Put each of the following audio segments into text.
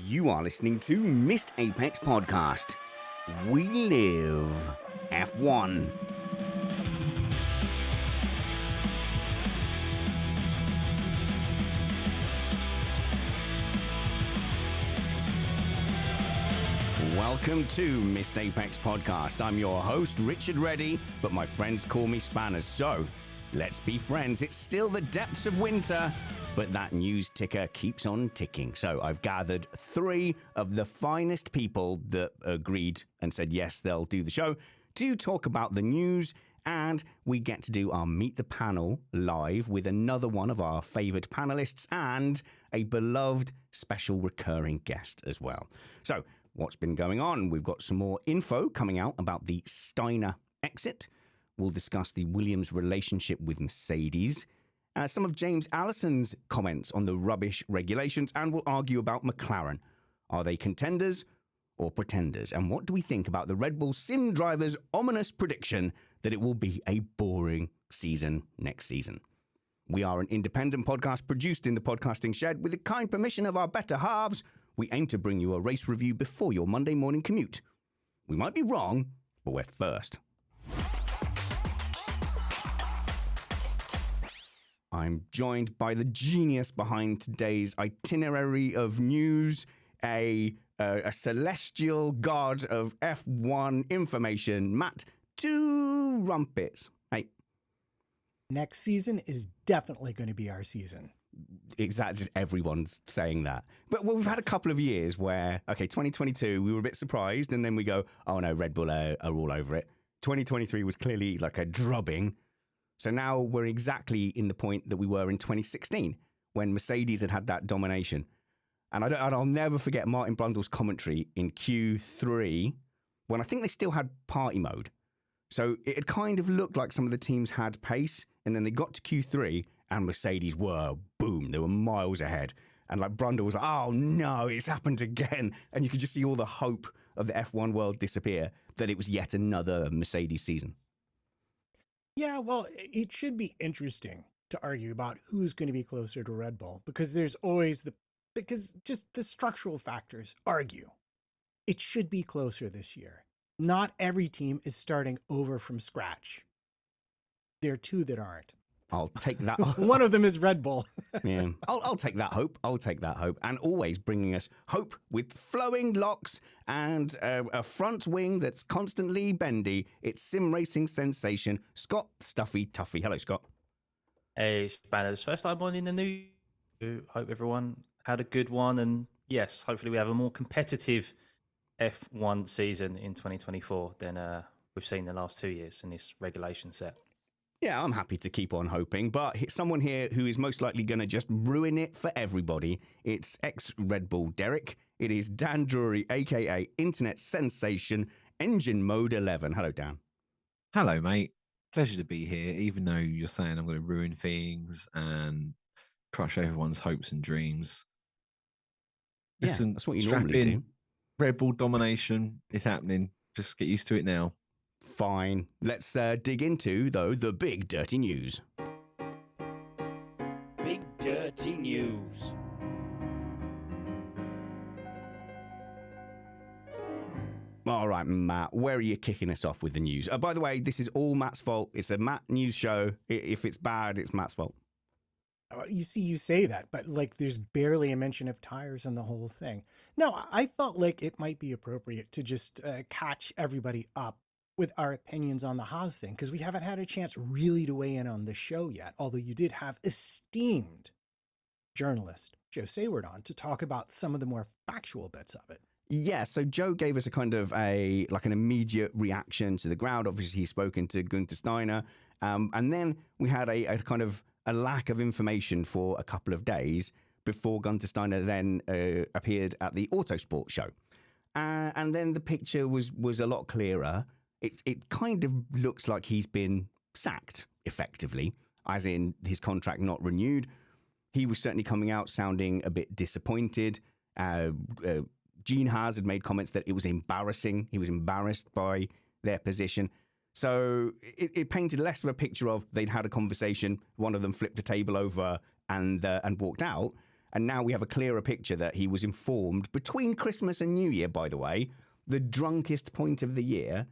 You are listening to Missed Apex Podcast. We live F1. Welcome to Missed Apex Podcast. I'm your host, Richard Reddy, but my friends call me Spanners. So, let's be friends. It's still the depths of winter, but that news ticker keeps on ticking. So I've gathered 3 of the finest people that agreed and said yes, they'll do the show to talk about the news. And we get to do our Meet the Panel live with another one of our favourite panelists and a beloved special recurring guest as well. So what's been going on? We've got some more info coming out about the Steiner exit. We'll discuss the Williams relationship with Mercedes. Some of James Allison's comments on the rubbish regulations, and we'll argue about McLaren. Are they contenders or pretenders? And what do we think about the Red Bull sim driver's ominous prediction that it will be a boring season next season? We are an independent podcast produced in the podcasting shed with the kind permission of our better halves. We aim to bring you a race review before your Monday morning commute. We might be wrong, but we're first. I'm joined by the genius behind today's itinerary of news, a celestial god of F1 information, Matt Trumpets. Hey. Next season is definitely going to be our season. Exactly, just everyone's saying that. But we've had a couple of years where, 2022, we were a bit surprised, and then we go, oh no, Red Bull are all over it. 2023 was clearly like a drubbing. So now we're exactly in the point that we were in 2016 when Mercedes had that domination. And I'll never forget Martin Brundle's commentary in Q3 when I think they still had party mode. So it had kind of looked like some of the teams had pace, and then they got to Q3 and Mercedes were, boom, they were miles ahead. And like Brundle was like, oh no, it's happened again. And you could just see all the hope of the F1 world disappear, that it was yet another Mercedes season. Yeah, well, it should be interesting to argue about who's going to be closer to Red Bull because there's always because just the structural factors argue. It should be closer this year. Not every team is starting over from scratch. There are 2 that aren't. I'll take that. One of them is Red Bull. Yeah, I'll take that hope. I'll take that hope. And always bringing us hope with flowing locks and a front wing that's constantly bendy. It's sim racing sensation, Scott Tuffey. Hello, Scott. Hey, Spanners. First time on in the news. Hope everyone had a good one. And yes, hopefully we have a more competitive F1 season in 2024 than we've seen the last 2 years in this regulation set. Yeah, I'm happy to keep on hoping, but someone here who is most likely going to just ruin it for everybody. It's ex-Red Bull Derek. It is Dan Drury, a.k.a. Internet Sensation, Enginemode11. Hello, Dan. Hello, mate. Pleasure to be here, even though you're saying I'm going to ruin things and crush everyone's hopes and dreams. Listen, that's what you normally do. Red Bull domination is happening. Just get used to it now. Fine. Let's dig into, though, the big dirty news. Big dirty news. All right, Matt, where are you kicking us off with the news? By the way, this is all Matt's fault. It's a Matt news show. If it's bad, it's Matt's fault. You see, you say that, but like there's barely a mention of tires in the whole thing. No, I felt like it might be appropriate to just catch everybody up with our opinions on the Haas thing, because we haven't had a chance really to weigh in on the show yet, although you did have esteemed journalist Joe Sayward on to talk about some of the more factual bits of it. Yeah, so Joe gave us a kind of an immediate reaction to the ground. Obviously, he's spoken to Gunther Steiner. And then we had a kind of a lack of information for a couple of days before Gunther Steiner then appeared at the Autosport show. And then the picture was a lot clearer. It kind of looks like he's been sacked, effectively, as in his contract not renewed. He was certainly coming out sounding a bit disappointed. Gene Haas had made comments that it was embarrassing. He was embarrassed by their position. So it painted less of a picture of they'd had a conversation, one of them flipped the table over and walked out. And now we have a clearer picture that he was informed between Christmas and New Year, by the way, the drunkest point of the year,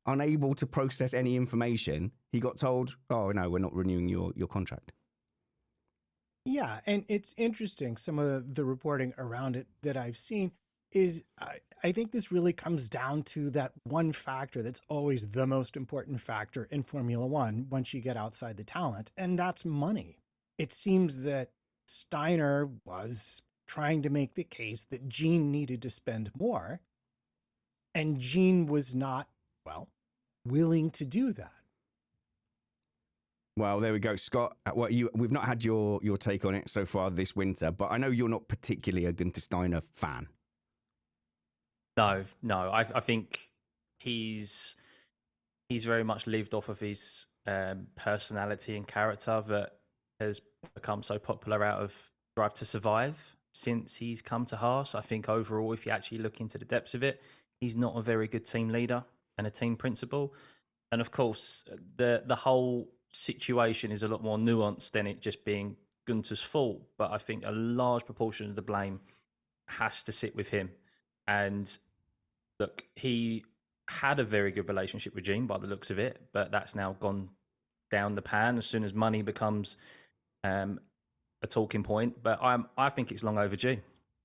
unable to process any information. He got told, oh, no, we're not renewing your contract. Yeah, and it's interesting. Some of the reporting around it that I've seen is I think this really comes down to that one factor that's always the most important factor in Formula One once you get outside the talent, and that's money. It seems that Steiner was trying to make the case that Gene needed to spend more, and Gene was not, well, willing to do that. Well, there we go, Scott. We've not had your take on it so far this winter, but I know you're not particularly a Gunther Steiner fan. No. I think he's very much lived off of his personality and character that has become so popular out of Drive to Survive since he's come to Haas. I think overall, if you actually look into the depths of it, he's not a very good team leader and a team principal. And of course, the whole situation is a lot more nuanced than it just being Gunther's fault. But I think a large proportion of the blame has to sit with him. And look, he had a very good relationship with Gene by the looks of it, but that's now gone down the pan as soon as money becomes a talking point. But I think it's long overdue.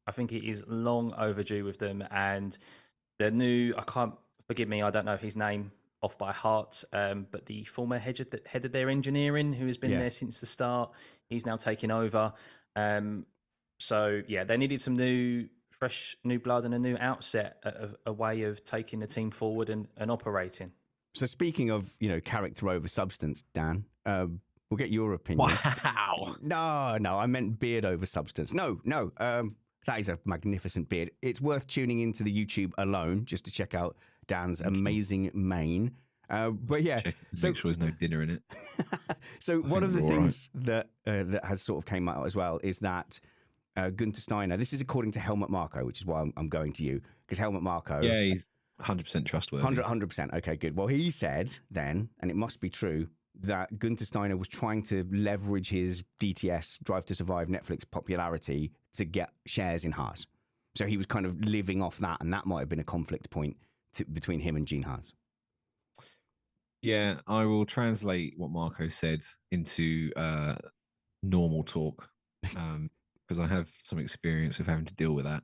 I think it is long overdue with them. And the new, forgive me, I don't know his name off by heart, but the former head of their engineering, who has been there since the start, he's now taking over. So yeah, they needed some fresh new blood and a new outset, a way of taking the team forward and operating. So speaking of, character over substance, Dan, we'll get your opinion. Wow. No, I meant beard over substance. No, that is a magnificent beard. It's worth tuning into the YouTube alone just to check out Dan's amazing mane. But yeah, so make sure there's no dinner in it. So one of the things that has sort of came out as well is that Gunther Steiner, this is according to Helmut Marko, which is why I'm going to you, because Helmut Marko... Yeah, he's 100% trustworthy. 100%. Okay, good. Well, he said then, and it must be true, that Gunther Steiner was trying to leverage his DTS, Drive to Survive, Netflix popularity to get shares in Haas. So he was kind of living off that, and that might have been a conflict point between him and Gene Haas. Yeah, I will translate what Marco said into normal talk, because I have some experience with having to deal with that.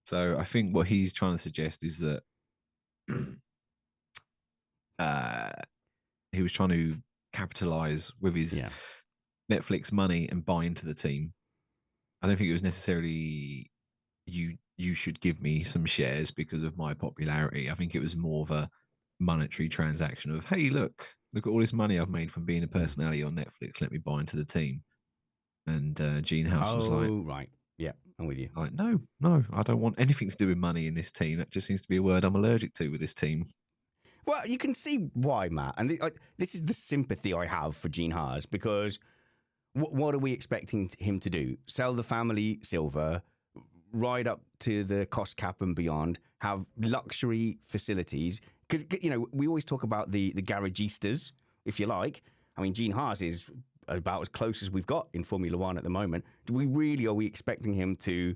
So I think what he's trying to suggest is that he was trying to capitalize with his Netflix money and buy into the team. I don't think it was necessarily you should give me some shares because of my popularity. I think it was more of a monetary transaction of, hey, look at all this money I've made from being a personality on Netflix. Let me buy into the team. And Gene Haas was like, oh, right. Yeah, I'm with you. Like, no, I don't want anything to do with money in this team. That just seems to be a word I'm allergic to with this team. Well, you can see why, Matt. And this is the sympathy I have for Gene Haas, because what are we expecting him to do? Sell the family silver, ride up to the cost cap and beyond, have luxury facilities? Because, we always talk about the garagistas, if you like. I mean, Gene Haas is about as close as we've got in Formula One at the moment. Are we expecting him to,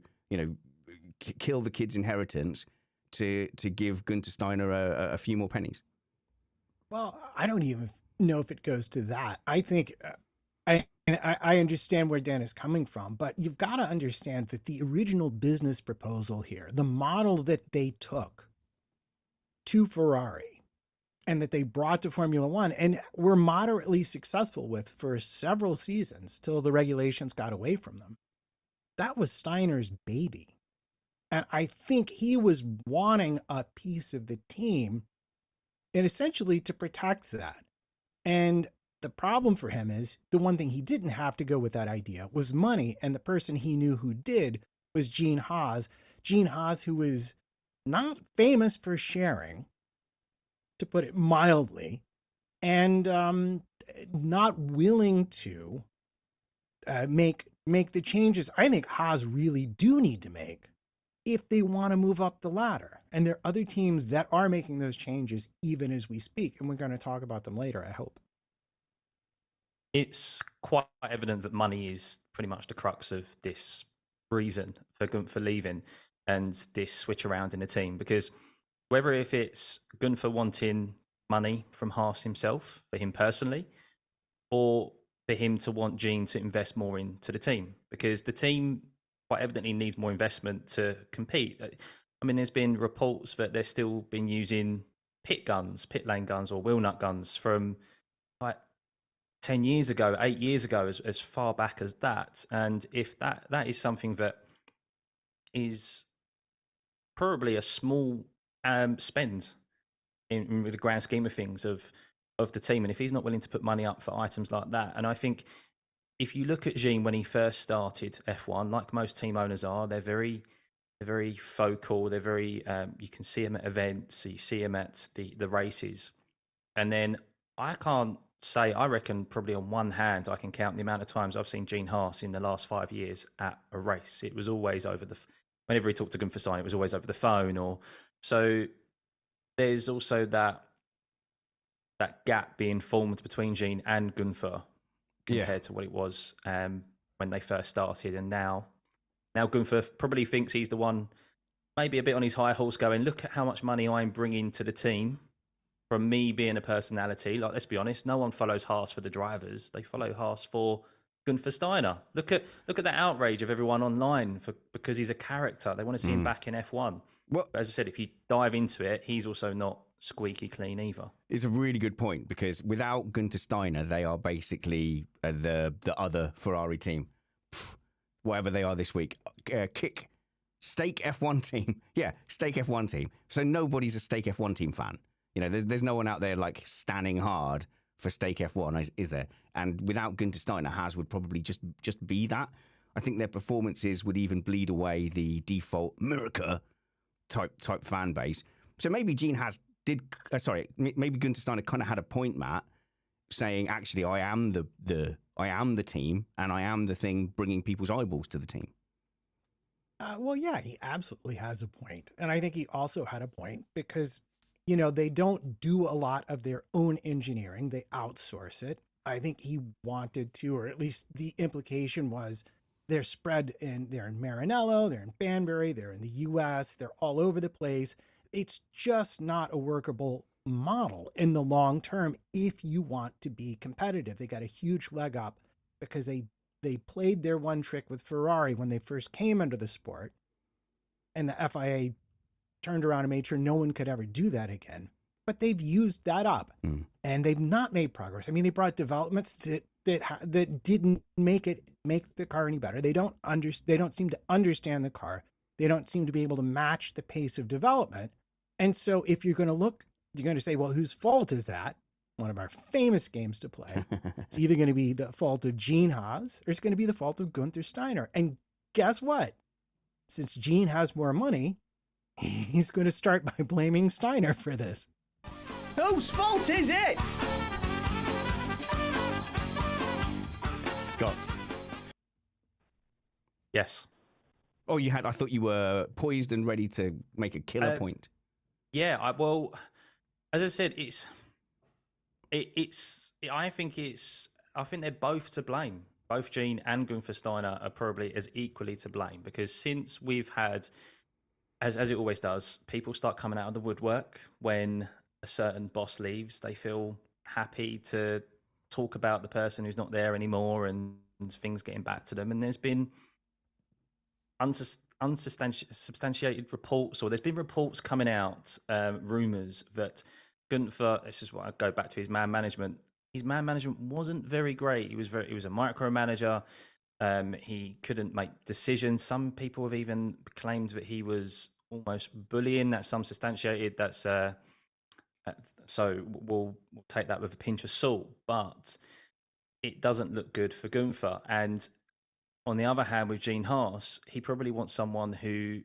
kill the kid's inheritance to give Gunther Steiner a few more pennies? Well, I don't even know if it goes to that. I think I understand where Dan is coming from, but you've got to understand that the original business proposal here, the model that they took to Ferrari and that they brought to Formula One and were moderately successful with for several seasons till the regulations got away from them, that was Steiner's baby. And I think he was wanting a piece of the team and essentially to protect that. And the problem for him is the one thing he didn't have to go with that idea was money. And the person he knew who did was Gene Haas. Gene Haas, who is not famous for sharing, to put it mildly, and not willing to make the changes I think Haas really do need to make if they want to move up the ladder. And there are other teams that are making those changes even as we speak. And we're going to talk about them later, I hope. It's quite evident that money is pretty much the crux of this reason for leaving and this switch around in the team. Because whether if it's Gunther wanting money from Haas himself, for him personally, or for him to want Gene to invest more into the team, because the team quite evidently needs more investment to compete. I mean, there's been reports that they're still been using pit lane guns, or wheel nut guns from like 10 years ago, 8 years ago, as far back as that. And if that is something that is probably a small spend in the grand scheme of things of the team, and if he's not willing to put money up for items like that, and I think if you look at Jean when he first started F1, like most team owners are, they're very focal. They're very you can see him at events, you see him at the races, and then I can't say, I reckon probably on one hand I can count the amount of times I've seen Gene Haas in the last 5 years at a race. It was always over whenever he talked to Gunther Steiner, it was always over the phone. Or so there's also that gap being formed between Gene and Gunther compared to what it was when they first started. And now Gunther probably thinks he's the one, maybe a bit on his high horse, going, look at how much money I'm bringing to the team from me being a personality. Like, let's be honest, no one follows Haas for the drivers. They follow Haas for Gunther Steiner. Look at that outrage of everyone online because he's a character. They want to see him back in F1. Well, as I said, if you dive into it, he's also not squeaky clean either. It's a really good point, because without Gunther Steiner, they are basically the other Ferrari team, whatever they are this week. Stake F1 team. Yeah, Stake F1 team. So nobody's a Stake F1 team fan. You know, there's no one out there like standing hard for Stake F1, is there? And without Gunther Steiner, Haas would probably just be that. I think their performances would even bleed away the default America type fan base. So maybe maybe Gunther Steiner kind of had a point, Matt, saying, actually, I am the team, and I am the thing bringing people's eyeballs to the team. Well, yeah, he absolutely has a point. And I think he also had a point because, you know, they don't do a lot of their own engineering. They outsource it. I think he wanted to, or at least the implication was, they're spread they're in Maranello, they're in Banbury, they're in the US, they're all over the place. It's just not a workable model in the long term if you want to be competitive. They got a huge leg up because they played their one trick with Ferrari when they first came into the sport, and the FIA turned around and made sure no one could ever do that again. But they've used that up, and they've not made progress. I mean, they brought developments that didn't make the car any better. They don't seem to understand the car. They don't seem to be able to match the pace of development. And so if you're going to look, you're going to say, well, whose fault is that? One of our famous games to play. It's either going to be the fault of Gene Haas or it's going to be the fault of Gunther Steiner. And guess what? Since Gene has more money, he's going to start by blaming Steiner for this. Whose fault is it? Scott. Yes. Oh, I thought you were poised and ready to make a killer point. Yeah, well, as I said, I think they're both to blame. Both Gene and Gunther Steiner are probably as equally to blame, because since we've had, as it always does, people start coming out of the woodwork when a certain boss leaves. They feel happy to talk about the person who's not there anymore and things getting back to them. And there's been unsubstantiated reports, or there's been reports coming out, rumours that Gunther, this is what I go back to, his man management. His man management wasn't very great. He was a micromanager. He couldn't make decisions. Some people have even claimed that he was almost bullying. That's unsubstantiated. That's so we'll take that with a pinch of salt. But it doesn't look good for Gunther. And on the other hand, with Gene Haas, he probably wants someone who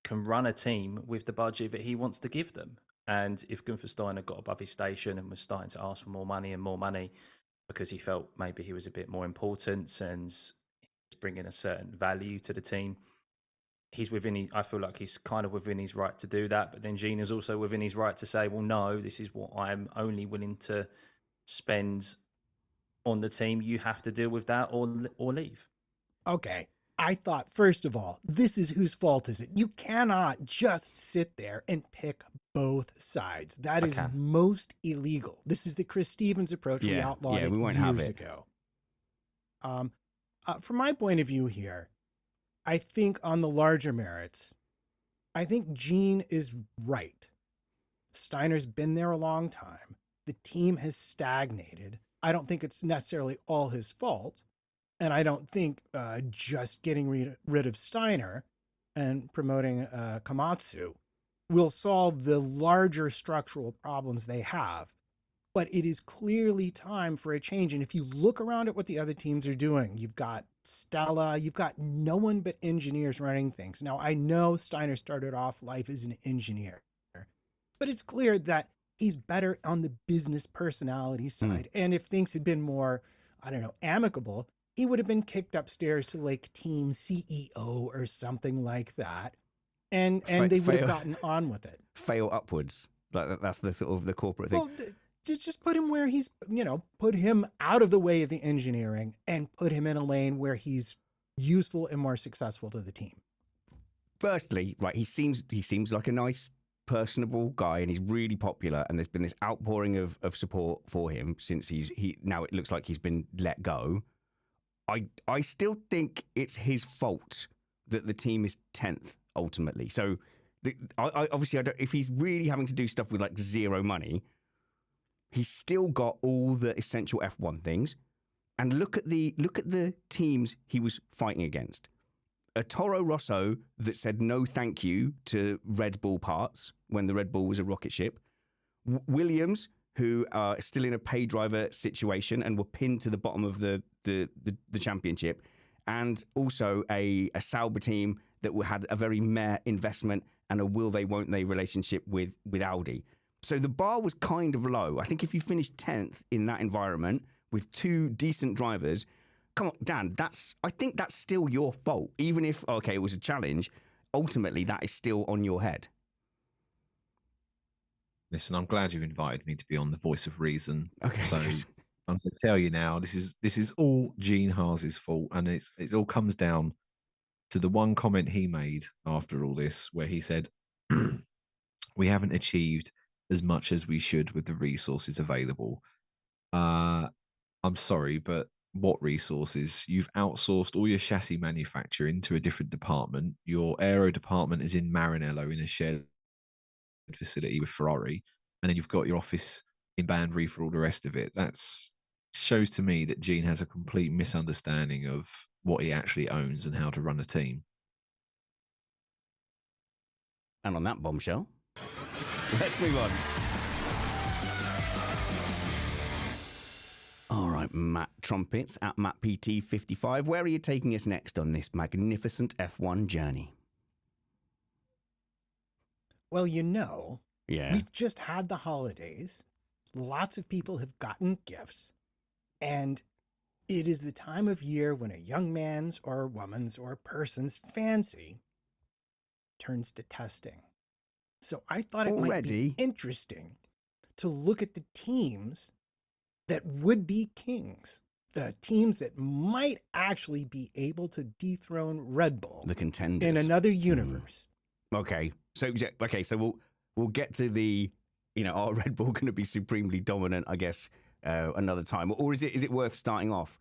can run a team with the budget that he wants to give them. And if Gunther Steiner got above his station and was starting to ask for more money because he felt maybe he was a bit more important and was bringing a certain value to the team, I feel like he's kind of within his right to do that. But then Gene is also within his right to say, well, no, this is what I'm only willing to spend on the team, you have to deal with that or leave. Okay. I thought, first of all, this is whose fault is it? You cannot just sit there and pick both sides. That is most illegal. This is the Chris Stevens approach. We outlawed it years ago. From my point of view here, I think on the larger merits, I think Gene is right. Steiner's been there a long time. The team has stagnated. I don't think it's necessarily all his fault. And I don't think just getting rid of Steiner and promoting Komatsu will solve the larger structural problems they have. But it is clearly time for a change. And if you look around at what the other teams are doing, you've got Stella, you've got no one but engineers running things. Now, I know Steiner started off life as an engineer, but it's clear that he's better on the business personality side. And if things had been more, I don't know, amicable, he would have been kicked upstairs to like team CEO or something like that. And they would have gotten on with it. Fail upwards. Like that's the sort of the corporate thing. Well, just put him where he's, put him out of the way of the engineering and put him in a lane where he's useful and more successful to the team. Firstly, right, he seems like a nice, personable guy, and he's really popular, and there's been this outpouring of support for him since he now it looks like he's been let go. I still think it's his fault that the team is 10th ultimately. So I obviously don't, if he's really having to do stuff with like zero money, he's still got all the essential F1 things. And look at the teams he was fighting against. A Toro Rosso that said no thank you to Red Bull parts when the Red Bull was a rocket ship. Williams, who are still in a pay driver situation and were pinned to the bottom of the championship, and also a Sauber team that had a very meh investment and a will they won't they relationship with Audi. So the bar was kind of low. I think if you finished 10th in that environment with two decent drivers, come on, Dan, I think that's still your fault. Even if, okay, it was a challenge, ultimately that is still on your head. Listen, I'm glad you've invited me to be on the Voice of Reason. Okay. So I'm going to tell you now, this is all Gene Haas's fault, and it all comes down to the one comment he made after all this, where he said, "We haven't achieved as much as we should with the resources available." I'm sorry, but what resources? You've outsourced all your chassis manufacturing to a different department. Your aero department is in Maranello in a shared facility with Ferrari, and then you've got your office in Banbury for all the rest of it. That shows to me that Gene has a complete misunderstanding of what he actually owns and how to run a team. And on that bombshell, let's move on. All right, Matt Trumpets at MattPT55. Where are you taking us next on this magnificent F1 journey? Well, we've just had the holidays. Lots of people have gotten gifts. And it is the time of year when a young man's or a woman's or a person's fancy turns to testing. So I thought it might be interesting to look at the teams that would be kings, the teams that might actually be able to dethrone Red Bull, the contenders, in another universe. Okay, so we'll get to the, are Red Bull going to be supremely dominant? I guess another time, or is it worth starting off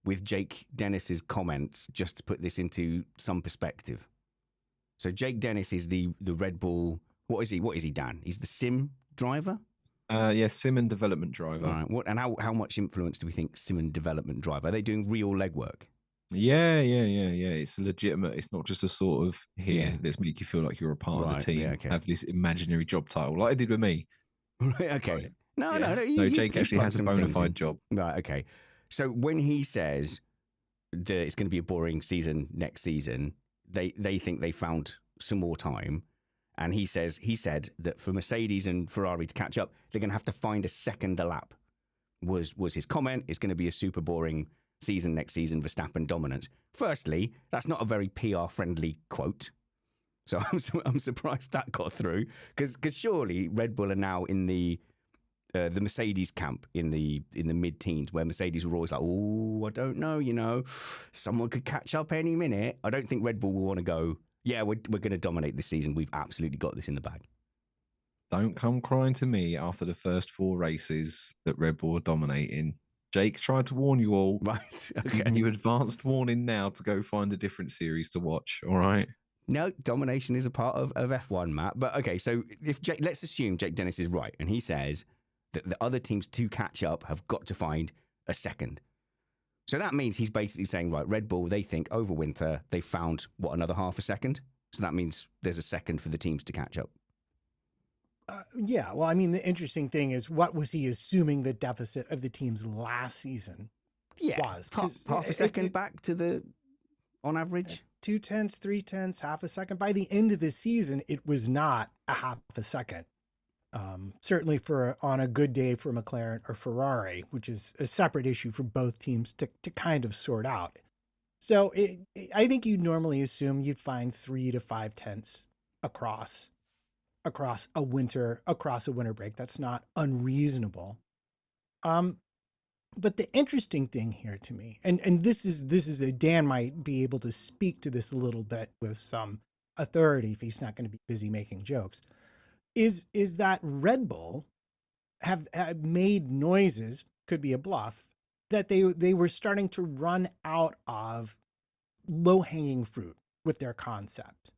with Jake Dennis's comments just to put this into some perspective? So Jake Dennis is the Red Bull. What is he, Dan? He's the sim driver. Sim and development driver. All right. How much influence do we think sim and development driver? Are they doing real legwork? Yeah. It's legitimate. It's not just a sort of let's make you feel like you're a part of the team. Yeah, okay. Have this imaginary job title, like I did with me. Okay. Right. No. Jake actually has a bona fide job. Right. Okay. So when he says that it's going to be a boring season next season, they think they found some more time. And he said that for Mercedes and Ferrari to catch up, they're going to have to find a second lap. Was his comment? It's going to be a super boring season next season, Verstappen dominance. Firstly, that's not a very PR friendly quote. So I'm surprised that got through, because surely Red Bull are now in the the Mercedes camp in the mid-teens, where Mercedes were always like, oh, I don't know, someone could catch up any minute. I don't think Red Bull will want to go, yeah, we're going to dominate this season. We've absolutely got this in the bag. Don't come crying to me after the first 4 races that Red Bull are dominating. Jake tried to warn you all. Right, okay. Giving you advanced warning now to go find a different series to watch, all right? No, domination is a part of F1, Matt. But okay, so if let's assume Jake Dennis is right, and he says that the other teams to catch up have got to find a second. So that means he's basically saying, right, Red Bull, they think over winter they found, another half a second? So that means there's a second for the teams to catch up. Yeah, well, I mean, the interesting thing is, what was he assuming the deficit of the teams last season was? Half a second back to the, on average? 2/10, 3/10, half a second. By the end of the season, it was not a half a second. Certainly on a good day for McLaren or Ferrari, which is a separate issue for both teams to kind of sort out. So I think you'd normally assume you'd find 3 to 5 tenths across a winter break. That's not unreasonable. But the interesting thing here to me, and this is Dan might be able to speak to this a little bit with some authority if he's not going to be busy making jokes, is that Red Bull have made noises, could be a bluff, that they were starting to run out of low-hanging fruit with their concept.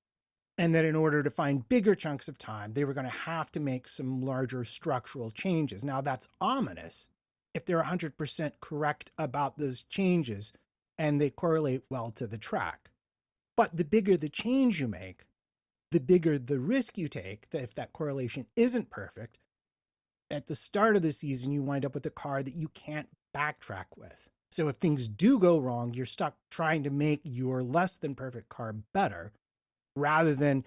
And that in order to find bigger chunks of time, they were going to have to make some larger structural changes. Now, that's ominous if they're 100% correct about those changes and they correlate well to the track. But the bigger the change you make, the bigger the risk you take that if that correlation isn't perfect, at the start of the season, you wind up with a car that you can't backtrack with. So if things do go wrong, you're stuck trying to make your less than perfect car better, rather than,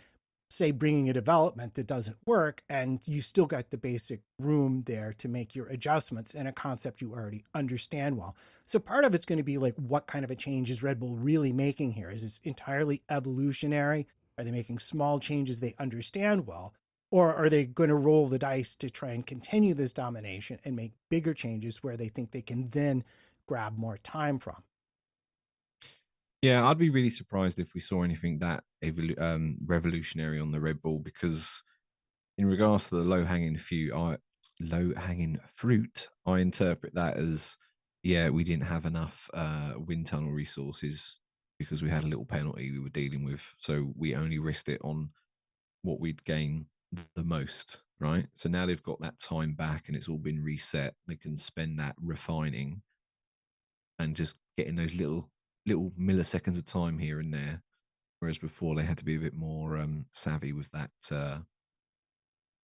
say, bringing a development that doesn't work and you still got the basic room there to make your adjustments in a concept you already understand well. So part of it's going to be like, what kind of a change is Red Bull really making here? Is this entirely evolutionary? Are they making small changes they understand well? Or are they going to roll the dice to try and continue this domination and make bigger changes where they think they can then grab more time from? Yeah, I'd be really surprised if we saw anything that revolutionary on the Red Bull, because in regards to the low-hanging fruit, I interpret that as, yeah, we didn't have enough wind tunnel resources because we had a little penalty we were dealing with. So we only risked it on what we'd gain the most, right? So now they've got that time back and it's all been reset. They can spend that refining and just getting those little milliseconds of time here and there, whereas before they had to be a bit more savvy with that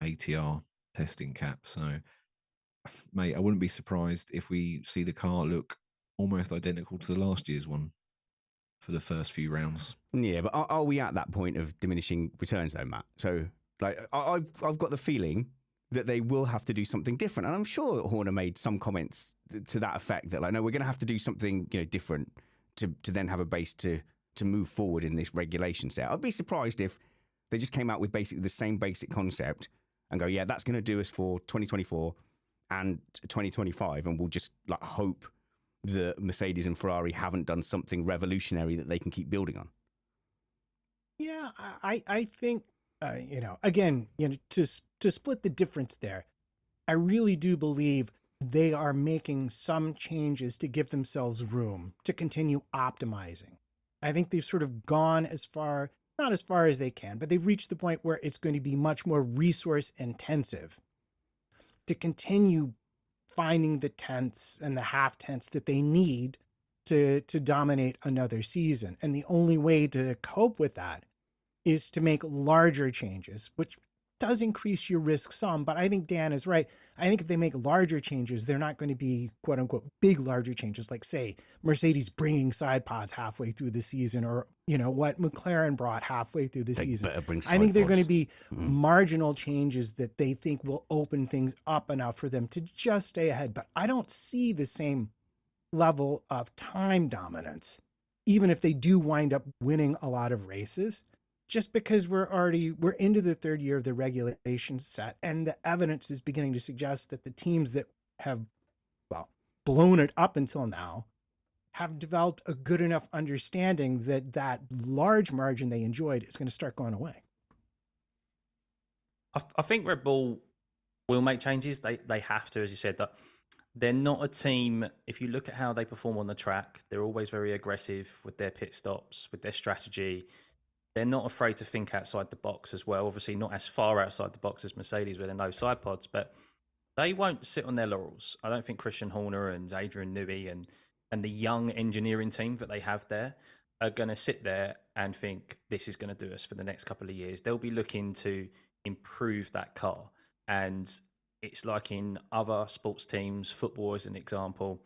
ATR testing cap. So, mate, I wouldn't be surprised if we see the car look almost identical to the last year's one for the first few rounds. Yeah, but are we at that point of diminishing returns though, Matt? So, like, I've got the feeling that they will have to do something different, and I'm sure Horner made some comments to that effect that, like, no, we're going to have to do something, different to then have a base to move forward in this regulation set. I'd be surprised if they just came out with basically the same basic concept and go, yeah, that's going to do us for 2024 and 2025, and we'll just like hope that Mercedes and Ferrari haven't done something revolutionary that they can keep building on. Yeah, I think again, to split the difference there, I really do believe they are making some changes to give themselves room to continue optimizing. I think they've sort of gone not as far as they can, but they've reached the point where it's going to be much more resource intensive to continue finding the tenths and the half tenths that they need to dominate another season. And the only way to cope with that is to make larger changes, which does increase your risk some, but I think Dan is right. I think if they make larger changes, they're not going to be quote unquote big larger changes, like say Mercedes bringing side pods halfway through the season, or what McLaren brought halfway through the season. I think they're going to be marginal changes that they think will open things up enough for them to just stay ahead. But I don't see the same level of time dominance, even if they do wind up winning a lot of races. just because we're into the third year of the regulation set, and the evidence is beginning to suggest that the teams that have, well, blown it up until now have developed a good enough understanding that that large margin they enjoyed is going to start going away. I think Red Bull will make changes. They have to, as you said. That they're not a team. If you look at how they perform on the track, they're always very aggressive with their pit stops, with their strategy. They're not afraid to think outside the box as well. Obviously, not as far outside the box as Mercedes with their no side pods, but they won't sit on their laurels. I don't think Christian Horner and Adrian Newey and the young engineering team that they have there are going to sit there and think this is going to do us for the next couple of years. They'll be looking to improve that car. And it's like in other sports teams, football as an example,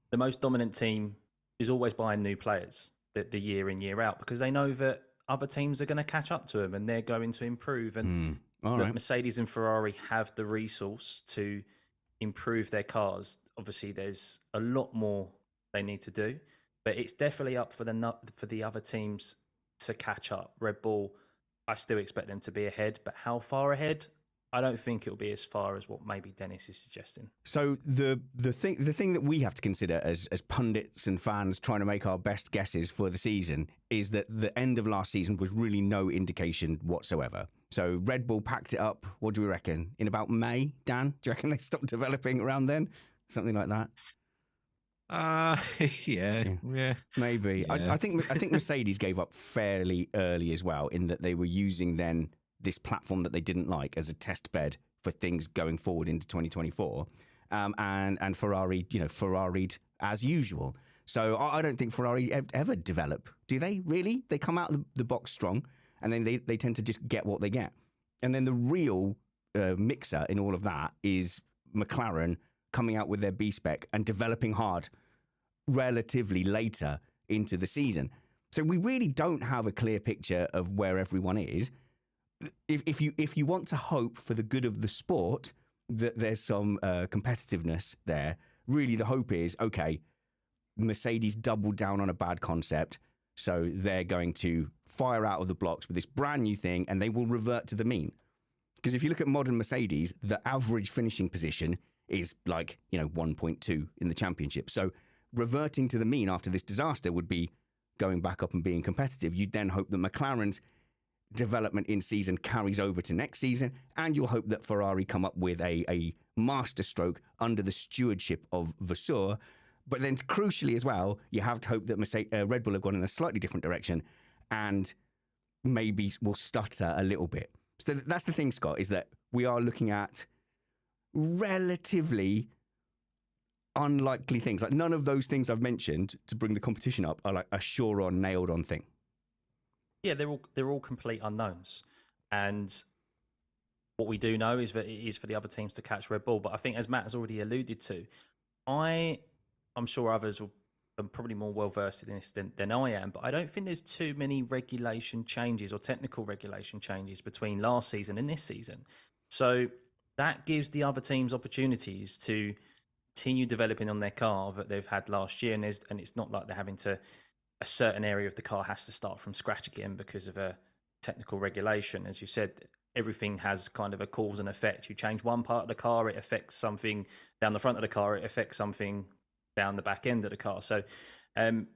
the most dominant team is always buying new players the year in, year out, because they know that other teams are going to catch up to them and they're going to improve. And Mercedes and Ferrari have the resource to improve their cars. Obviously, there's a lot more they need to do, but it's definitely up for the other teams to catch up. Red Bull, I still expect them to be ahead, but how far ahead? I don't think it'll be as far as what maybe Dennis is suggesting. So the thing that we have to consider as pundits and fans trying to make our best guesses for the season is that the end of last season was really no indication whatsoever. So Red Bull packed it up, what do we reckon, in about May? Dan, do you reckon they stopped developing around then? Something like that? Yeah. Maybe. Yeah. I think Mercedes gave up fairly early as well, in that they were using then this platform that they didn't like as a test bed for things going forward into 2024. And Ferrari, Ferrari'd as usual. So I don't think Ferrari ever develop. Do they really? They come out of the box strong, and then they tend to just get what they get. And then the real mixer in all of that is McLaren coming out with their B-spec and developing hard relatively later into the season. So we really don't have a clear picture of where everyone is. If you want to hope for the good of the sport that there's some competitiveness there, really the hope is, okay, Mercedes doubled down on a bad concept, so they're going to fire out of the blocks with this brand new thing, and they will revert to the mean. Because if you look at modern Mercedes, the average finishing position is like 1.2 in the championship. So reverting to the mean after this disaster would be going back up and being competitive. You'd then hope that McLaren's development in season carries over to next season, and you'll hope that Ferrari come up with a masterstroke under the stewardship of Vasseur. But then crucially as well, you have to hope that Red Bull have gone in a slightly different direction and maybe will stutter a little bit. So that's the thing, Scott, is that we are looking at relatively unlikely things. Like none of those things I've mentioned to bring the competition up are like a sure on, nailed on thing. Yeah, they're all complete unknowns, and what we do know is that it is for the other teams to catch Red Bull. But I think, as Matt has already alluded to, I'm sure others are probably more well versed in this than I am. But I don't think there's too many regulation changes or technical regulation changes between last season and this season. So that gives the other teams opportunities to continue developing on their car that they've had last year, and it's not like they're having to. A certain area of the car has to start from scratch again because of a technical regulation. As you said, everything has kind of a cause and effect. You change one part of the car, it affects something down the front of the car, it affects something down the back end of the car. So I'm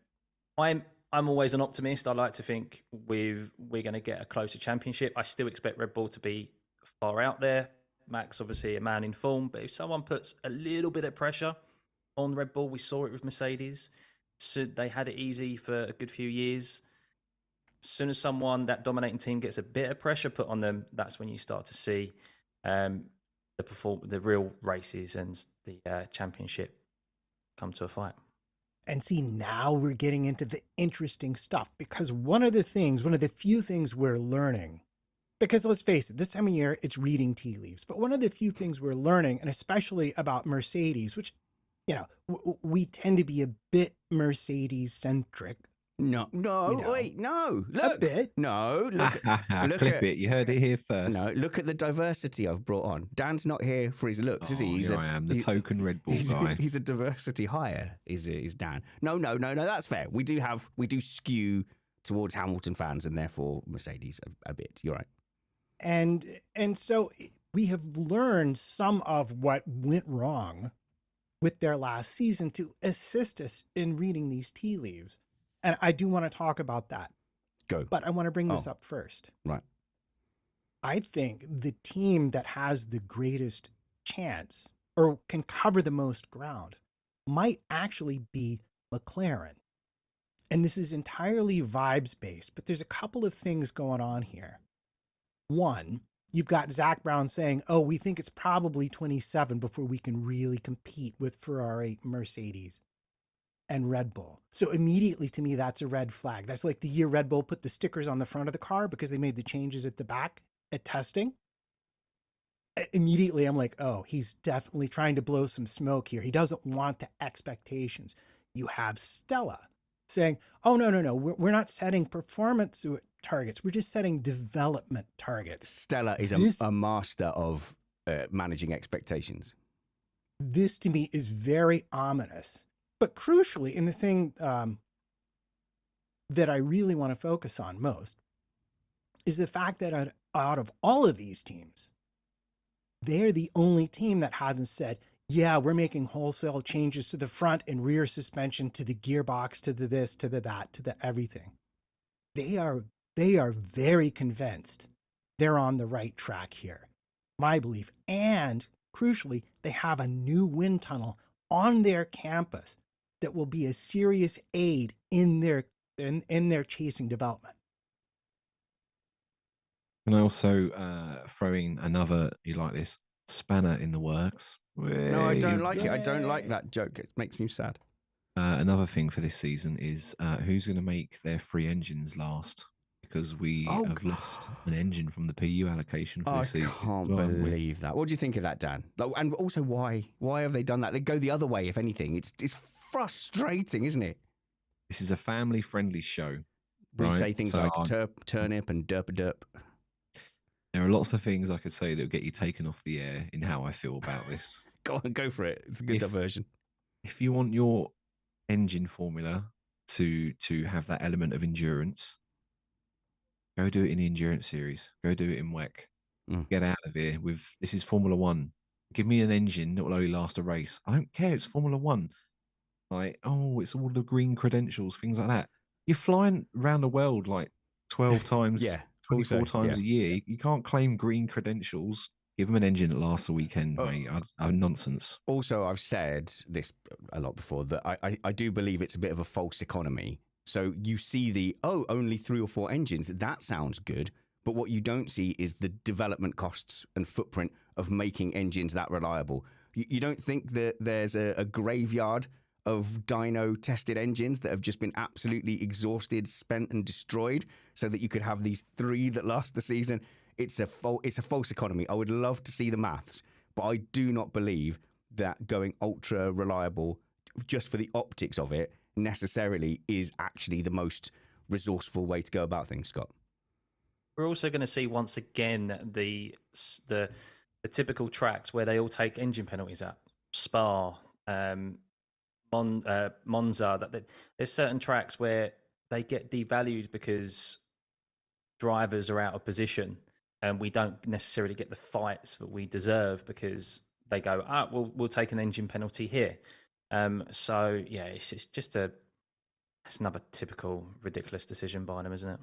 always an optimist. I like to think we're going to get a closer championship. I still expect Red Bull to be far out there. Max, obviously a man in form, but if someone puts a little bit of pressure on Red Bull, we saw it with Mercedes. So they had it easy for a good few years. As soon as that dominating team gets a bit of pressure put on them, that's when you start to see the real races and the championship come to a fight. And see, now we're getting into the interesting stuff, because one of the few things we're learning, because let's face it, this time of year, it's reading tea leaves. But one of the few things we're learning, and especially about Mercedes, which we tend to be a bit Mercedes-centric. No, wait, no. Look. A bit. No, look. Look Clip it. You heard it here first. No, look at the diversity I've brought on. Dan's not here for his looks, is he? I am, the token Red Bull guy. He's a diversity hire, is Dan. No, that's fair. We do skew towards Hamilton fans and therefore Mercedes a bit. You're right. And so we have learned some of what went wrong with their last season to assist us in reading these tea leaves. And I do want to talk about that. Go. But I want to bring this up first. Right. I think the team that has the greatest chance or can cover the most ground might actually be McLaren. And this is entirely vibes based, but there's a couple of things going on here. One, you've got Zach Brown saying, oh, we think it's probably 27 before we can really compete with Ferrari, Mercedes, and Red Bull. So immediately to me, that's a red flag. That's like the year Red Bull put the stickers on the front of the car because they made the changes at the back at testing. Immediately, I'm like, oh, he's definitely trying to blow some smoke here. He doesn't want the expectations. You have Stella saying, oh, no, we're not setting performance targets. We're just setting development targets. Stella is a master of managing expectations. This to me is very ominous. But crucially, and the thing that I really want to focus on most is the fact that out of all of these teams, they're the only team that hasn't said, yeah, we're making wholesale changes to the front and rear suspension, to the gearbox, to the this, to the that, to the everything. They are very convinced they're on the right track here, my belief. And crucially, they have a new wind tunnel on their campus that will be a serious aid in their chasing development. And I also throw in another, you like this, spanner in the works. No, I don't like it. I don't like that joke. It makes me sad. Another thing for this season is who's going to make their 3 engines last? Because we have lost an engine from the PU allocation for this season. I can't believe that. What do you think of that, Dan? And also, why have they done that? They go the other way, if anything. It's frustrating, isn't it? This is a family-friendly show. We right? say things like turnip and derp. There are lots of things I could say that will get you taken off the air in how I feel about this. Go for it. It's a good diversion. If you want your engine formula to have that element of endurance, go do it in the endurance series. Go do it in WEC. Get out of here with this is Formula One. Give me an engine that will only last a race. I don't care. It's Formula One. Like, oh, it's all the green credentials, things like that. You're flying around the world like 12 times, 24 times a year. You can't claim green credentials. Give them an engine that lasts a weekend, mate. Nonsense. Also, I've said this a lot before, that I do believe it's a bit of a false economy. So you see only 3 or 4 engines. That sounds good. But what you don't see is the development costs and footprint of making engines that reliable. You don't think that there's a graveyard of dyno tested engines that have just been absolutely exhausted, spent and destroyed so that you could have these 3 that last the season? It's a false economy. I would love to see the maths, but I do not believe that going ultra reliable just for the optics of it necessarily is actually the most resourceful way to go about things, Scott. We're also going to see once again the typical tracks where they all take engine penalties at Spa, Monza. There's certain tracks where they get devalued because drivers are out of position, and we don't necessarily get the fights that we deserve because they go, we'll take an engine penalty here. So yeah, it's just it's another typical ridiculous decision by them, isn't it?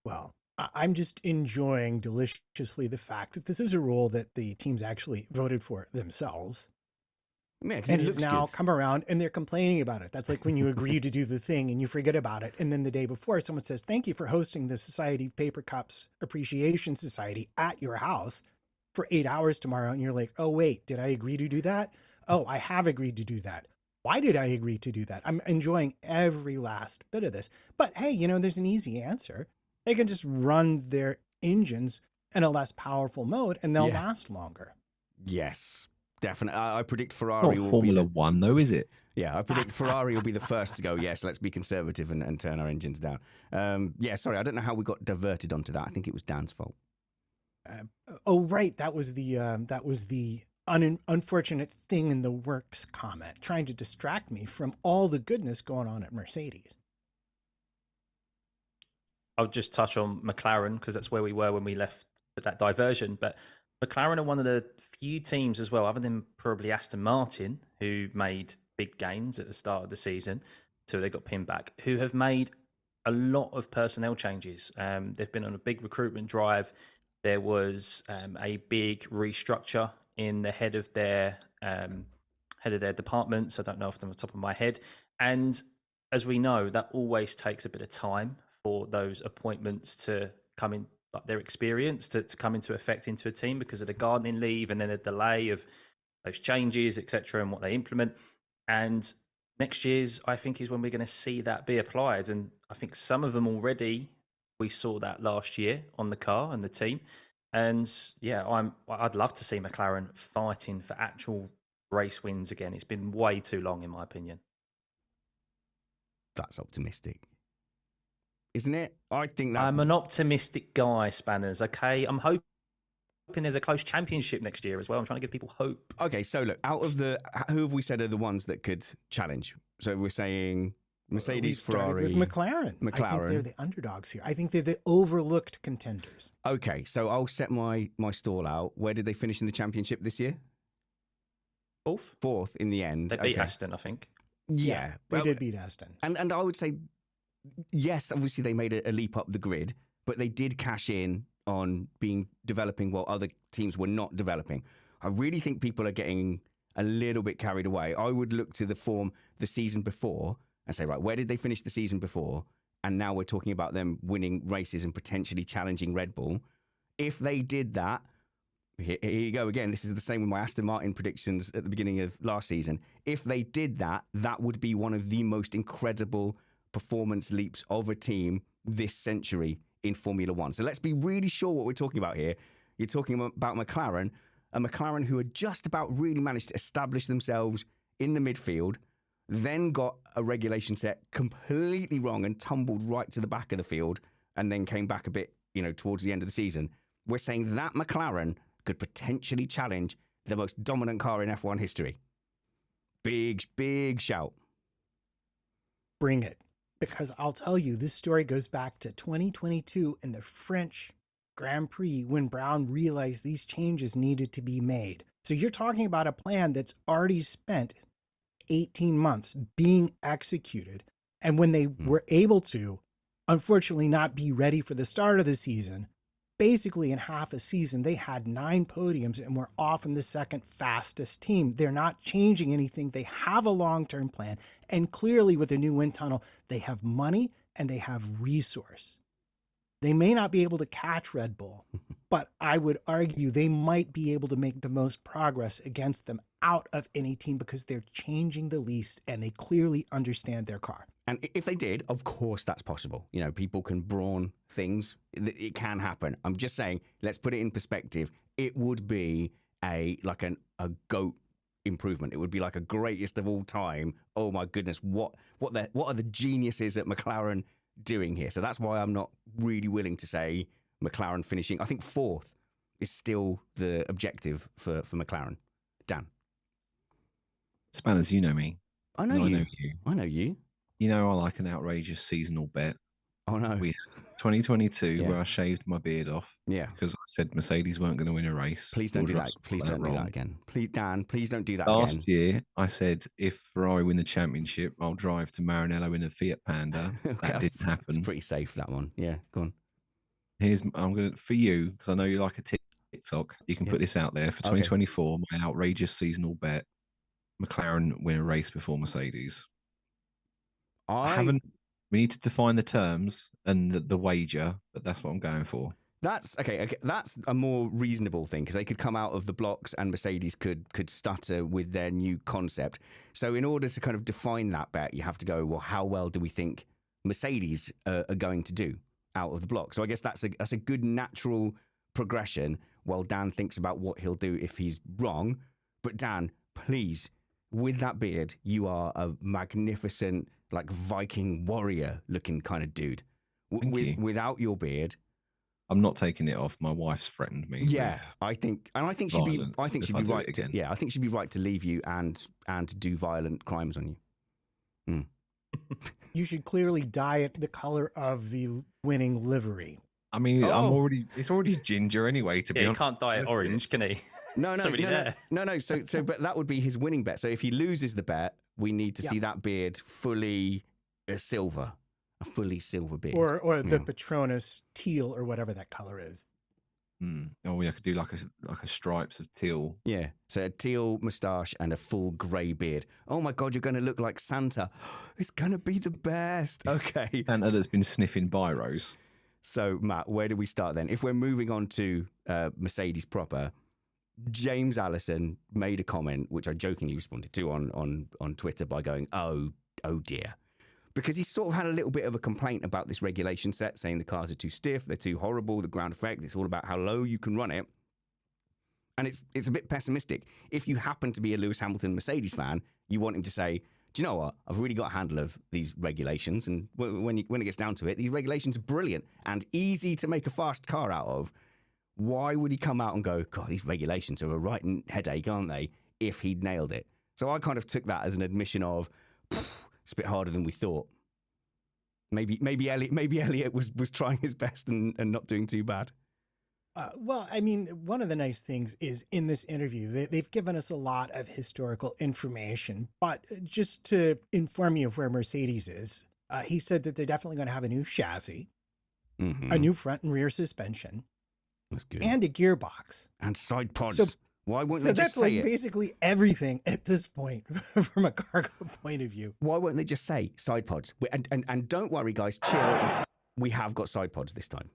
Well, I'm just enjoying deliciously the fact that this is a rule that the teams actually voted for themselves. Yeah, and it's now come around and they're complaining about it. That's like when you agree to do the thing and you forget about it. And then the day before someone says, thank you for hosting the Society of Paper Cups Appreciation Society at your house for 8 hours tomorrow. And you're like, oh, wait, did I agree to do that? Oh, I have agreed to do that. Why did I agree to do that? I'm enjoying every last bit of this. But hey, there's an easy answer. They can just run their engines in a less powerful mode and they'll last longer. Yes. Definitely. I predict Ferrari Not will Formula be One, though, is it? Yeah, I predict Ferrari will be the first to go, yes, let's be conservative and turn our engines down. Sorry, I don't know how we got diverted onto that. I think it was Dan's fault. Right. That was the unfortunate thing in the works comment, trying to distract me from all the goodness going on at Mercedes. I'll just touch on McLaren because that's where we were when we left that diversion. But McLaren are one of the few teams as well, other than probably Aston Martin, who made big gains at the start of the season until they got pinned back, who have made a lot of personnel changes. They've been on a big recruitment drive. There was a big restructure in the head of their departments. I don't know off the top of my head. And as we know, that always takes a bit of time for those appointments to come in, like their experience to come into effect into a team because of the gardening leave and then a delay of those changes, etc., and what they implement. And next year's, I think, is when we're going to see that be applied. And I think some of them already, we saw that last year on the car and the team. And yeah, I'd love to see McLaren fighting for actual race wins again. It's been way too long, in my opinion. That's optimistic, isn't it? I think that's... I'm an optimistic guy, Spanners. Okay, I'm hoping there's a close championship next year as well. I'm trying to give people hope. Okay, so look, out of who have we said are the ones that could challenge? So we're saying Mercedes, Ferrari, with McLaren. I think they're the underdogs here. I think they're the overlooked contenders. Okay, so I'll set my stall out. Where did they finish in the championship this year? Fourth in the end. They beat Aston, I think. Yeah, they did beat Aston. And I would say, yes, obviously they made a leap up the grid, but they did cash in on developing while other teams were not developing. I really think people are getting a little bit carried away. I would look to the form the season before and say, right, where did they finish the season before? And now we're talking about them winning races and potentially challenging Red Bull. If they did that, here you go again. This is the same with my Aston Martin predictions at the beginning of last season. If they did that, that would be one of the most incredible performance leaps of a team this century in Formula One. So let's be really sure what we're talking about here. You're talking about McLaren, a McLaren who had just about really managed to establish themselves in the midfield, then got a regulation set completely wrong and tumbled right to the back of the field, and then came back a bit, towards the end of the season. We're saying that McLaren could potentially challenge the most dominant car in F1 history. Big, big shout. Bring it. Because I'll tell you, this story goes back to 2022 in the French Grand Prix when Brown realized these changes needed to be made. So you're talking about a plan that's already spent 18 months being executed. And when they were able to, unfortunately, not be ready for the start of the season, basically in half a season, they had 9 podiums and were often the second fastest team. They're not changing anything. They have a long-term plan. And clearly with the new wind tunnel, they have money and they have resource. They may not be able to catch Red Bull, but I would argue they might be able to make the most progress against them out of any team because they're changing the least and they clearly understand their car. And if they did, of course, that's possible. People can brawn things. It can happen. I'm just saying, let's put it in perspective. It would be a GOAT improvement. It would be like a greatest of all time. Oh my goodness, what are the geniuses at McLaren doing here? So that's why I'm not really willing to say McLaren finishing. I think 4th is still the objective for McLaren. Dan. Spanners, you know me. I know you. I know you. You know I like an outrageous seasonal bet. Oh, no. We had 2022 where I shaved my beard off. Yeah. Because I said Mercedes weren't going to win a race. Please don't do that. Please don't do that again. Please, Dan, please don't do that again. Last year, I said if Ferrari win the championship, I'll drive to Maranello in a Fiat Panda. That didn't happen. It's pretty safe, that one. Yeah, go on. I'm going to, for you, because I know you like a TikTok, you can put this out there. For 2024, my outrageous seasonal bet, McLaren win a race before Mercedes. We need to define the terms and the wager, but that's what I'm going for. That's okay. That's a more reasonable thing because they could come out of the blocks and Mercedes could stutter with their new concept. So in order to kind of define that bet, you have to go, well, how well do we think Mercedes are going to do out of the block? So I guess that's a good natural progression while Dan thinks about what he'll do if he's wrong. But Dan, please, with that beard, you are a magnificent, like Viking warrior looking kind of dude. Without your beard, I'm not taking it off. My wife's threatened me. Yeah, I think she'd be right. I think she'd be right to leave you and to do violent crimes on you. You should clearly dye it the color of the winning livery. I mean, it's already ginger anyway, to be Yeah, he honest. can't dye it orange, can he? No. So, but that would be his winning bet. So if he loses the bet, we need to see that beard fully silver, a fully silver beard, or the Patronus teal or whatever that color is. Oh, I could do like a stripes of teal. Yeah, so a teal moustache and a full grey beard. Oh my God, you're going to look like Santa. It's going to be the best. Okay. Santa that's been sniffing biros. So, Matt, where do we start then? If we're moving on to Mercedes proper, James Allison made a comment, which I jokingly responded to on Twitter by going, oh dear. Because he sort of had a little bit of a complaint about this regulation set, saying the cars are too stiff, they're too horrible, the ground effect, it's all about how low you can run it. And it's a bit pessimistic. If you happen to be a Lewis Hamilton Mercedes fan, you want him to say, do you know what? I've really got a handle of these regulations. And when it gets down to it, these regulations are brilliant and easy to make a fast car out of. Why would he come out and go, God, these regulations are a right headache, aren't they? If he'd nailed it. So I kind of took that as an admission of, it's a bit harder than we thought. Maybe Elliot was trying his best and not doing too bad. Well, I mean, one of the nice things is in this interview, they've given us a lot of historical information, but just to inform you of where Mercedes is, he said that they're definitely going to have a new chassis, a new front and rear suspension, that's good, and a gearbox. And side pods. So, why wouldn't they just say like it? Basically everything at this point from a cargo point of view. Why won't they just say side pods? And don't worry, guys, chill. We have got side pods this time.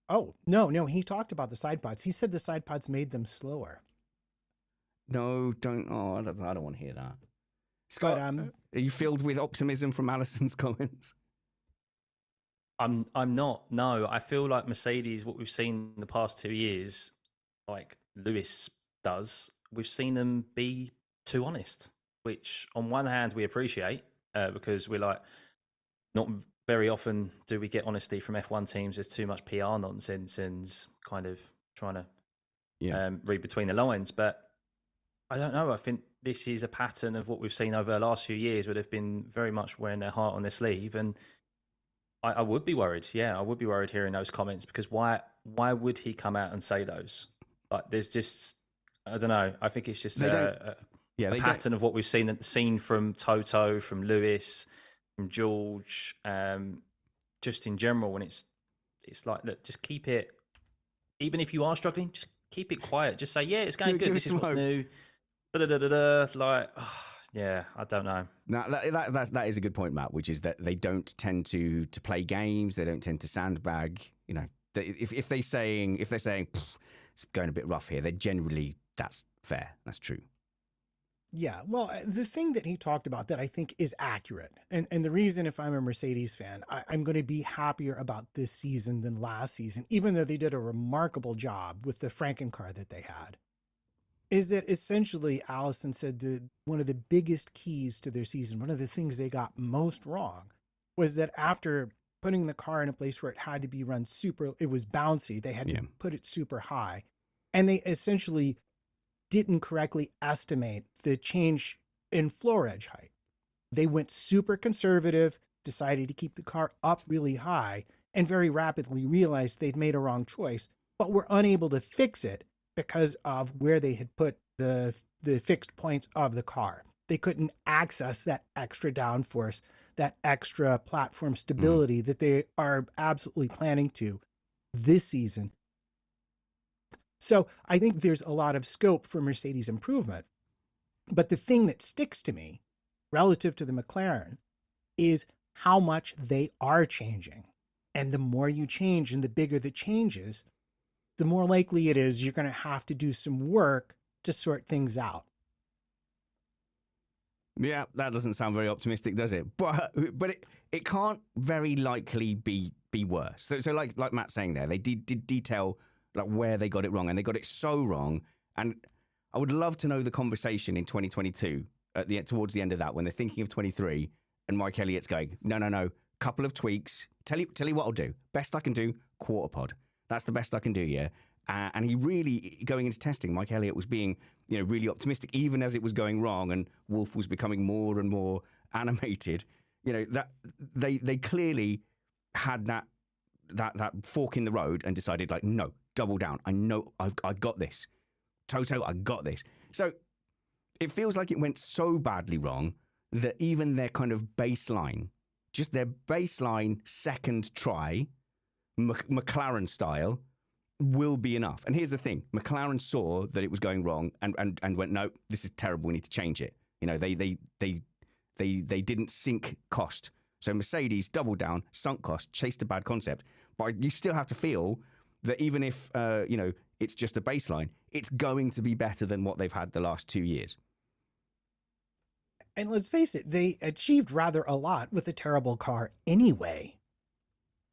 Oh, no, he talked about the side pods. He said the side pods made them slower. No, don't. Oh, I don't want to hear that. Scott, are you filled with optimism from Allison's comments? I'm not. No, I feel like Mercedes, what we've seen in the past 2 years, like Lewis does, we've seen them be too honest, which on one hand we appreciate because we're like, not very often do we get honesty from F1 teams. There's too much PR nonsense and kind of trying to read between the lines. But I don't know. I think this is a pattern of what we've seen over the last few years where they've been very much wearing their heart on their sleeve. And I would be worried. Yeah, I would be worried hearing those comments because why would he come out and say those? But there's just, I don't know. I think it's just a pattern of what we've seen from Toto, from Lewis, from George, just in general. When it's like, look, just keep it. Even if you are struggling, just keep it quiet. Just say, yeah, it's going good. This is what's new. Like, yeah, I don't know. Now that is a good point, Matt. Which is that they don't tend to play games. They don't tend to sandbag. You know, if they're saying it's going a bit rough here, that's fair. That's true. Yeah, well, the thing that he talked about that I think is accurate, and the reason if I'm a Mercedes fan, I'm going to be happier about this season than last season, even though they did a remarkable job with the Frankencar that they had, is that essentially Allison said that one of the biggest keys to their season, one of the things they got most wrong, was that after putting the car in a place where it had to be run it was bouncy, they had to put it super high, and they essentially didn't correctly estimate the change in floor edge height. They went super conservative, decided to keep the car up really high, and very rapidly realized they'd made a wrong choice, but were unable to fix it because of where they had put the fixed points of the car. They couldn't access that extra downforce, that extra platform stability that they are absolutely planning to this season. So I think there's a lot of scope for Mercedes improvement. But the thing that sticks to me relative to the McLaren is how much they are changing. And the more you change and the bigger the changes, the more likely it is you're going to have to do some work to sort things out. Yeah, that doesn't sound very optimistic, does it? But it can't very likely be worse. So like Matt's saying there, they did detail like where they got it wrong, and they got it so wrong. And I would love to know the conversation in 2022 towards the end of that when they're thinking of 23, and Mike Elliott's going, no, couple of tweaks. Tell you what I'll do. Best I can do, quarter pod. That's the best I can do, yeah. And he really, going into testing, Mike Elliott was being, really optimistic, even as it was going wrong, and Wolff was becoming more and more animated. That they clearly had that fork in the road and decided, like, no, double down. I know I got this. Toto, I got this. So it feels like it went so badly wrong that even their kind of baseline, just their baseline second try, McLaren style, will be enough. And here's the thing: McLaren saw that it was going wrong and went, no, this is terrible. We need to change it. They didn't sink cost. So Mercedes doubled down, sunk cost, chased a bad concept. But you still have to feel that even if it's just a baseline, it's going to be better than what they've had the last 2 years. And let's face it, they achieved rather a lot with a terrible car anyway.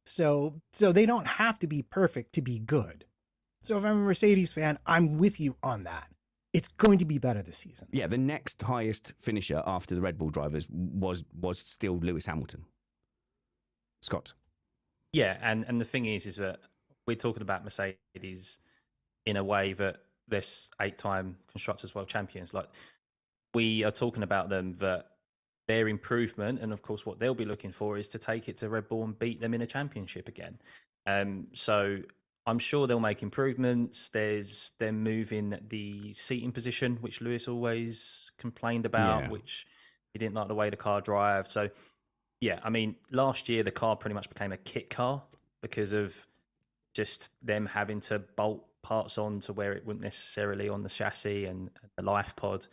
So they don't have to be perfect to be good. So if I'm a Mercedes fan, I'm with you on that. It's going to be better this season. Yeah, the next highest finisher after the Red Bull drivers was still Lewis Hamilton. Scott. Yeah, and the thing is that we're talking about Mercedes in a way that they're 8-time Constructors' World Champions. Like, we are talking about them, that their improvement, and of course what they'll be looking for, is to take it to Red Bull and beat them in a championship again. So I'm sure they'll make improvements. There's them moving the seating position, which Lewis always complained about, which he didn't like the way the car drive. So yeah, I mean, last year the car pretty much became a kit car because of just them having to bolt parts on to where it wouldn't necessarily on the chassis and the life pod.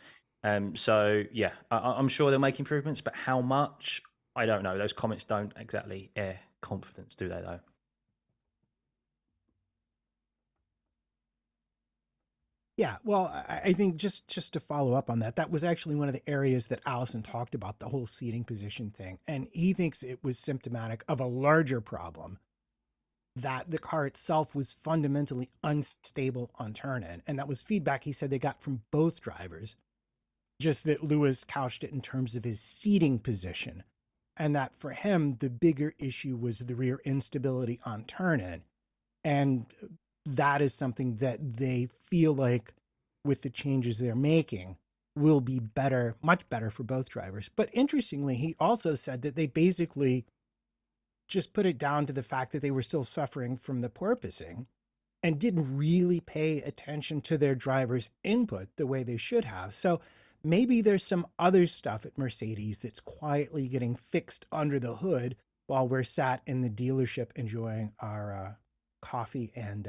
So yeah, I'm sure they'll make improvements, but how much, I don't know. Those comments don't exactly air confidence, do they, though? Yeah, well, I think just to follow up on that, that was actually one of the areas that Allison talked about, the whole seating position thing. And he thinks it was symptomatic of a larger problem, that the car itself was fundamentally unstable on turn-in. And that was feedback he said they got from both drivers, just that Lewis couched it in terms of his seating position. And that for him, the bigger issue was the rear instability on turn-in. And that is something that they feel like, with the changes they're making, will be better, much better for both drivers. But interestingly, he also said that they basically just put it down to the fact that they were still suffering from the porpoising and didn't really pay attention to their drivers' input the way they should have. So maybe there's some other stuff at Mercedes that's quietly getting fixed under the hood while we're sat in the dealership enjoying our coffee and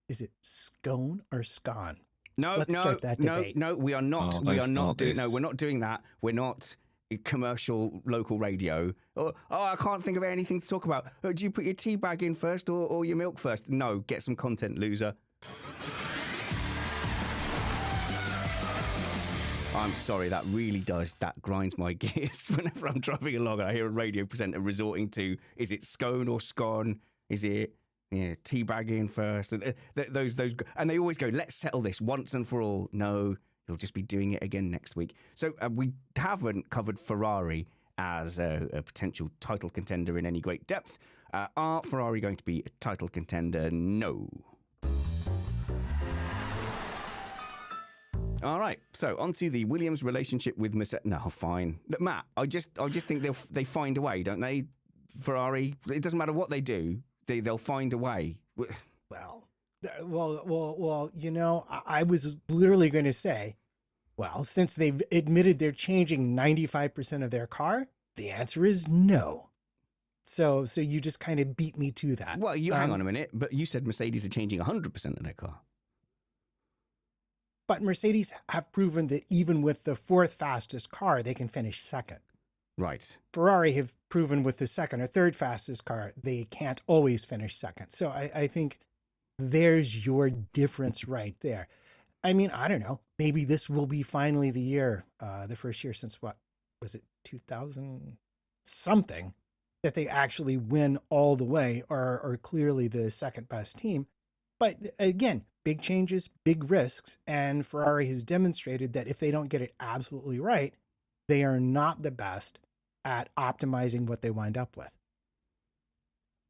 is it scone or scone? Let's start that debate. No, we are not. We are not doing. No, we're not doing that. We're not commercial local radio. Oh, I can't think of anything to talk about. Do you put your tea bag in first or your milk first? No, get some content, loser. I'm sorry, that really does. That grinds my gears whenever I'm driving along and I hear a radio presenter resorting to, is it scone or scone? Is it teabag in first? Those, and they always go, let's settle this once and for all. No, he'll just be doing it again next week. So we haven't covered Ferrari as a potential title contender in any great depth. Are Ferrari going to be a title contender? No. All right, so onto the Williams relationship with Mercedes. No, fine. Look, Matt, I just think they find a way, don't they? Ferrari, it doesn't matter what they do, they'll find a way. Well, you know, I was literally going to say, well, since they've admitted they're changing 95% of their car, the answer is no. So you just kind of beat me to that. Well, you hang on a minute, but you said Mercedes are changing 100% of their car. But Mercedes have proven that even with the fourth fastest car, they can finish second. Right. Ferrari have proven with the second or third fastest car, they can't always finish second. So I think there's your difference right there. I mean, I don't know. Maybe this will be finally the year, the first year since what was it, 2000 something, that they actually win all the way or are clearly the second best team. But again, big changes, big risks. And Ferrari has demonstrated that if they don't get it absolutely right, they are not the best at optimizing what they wind up with.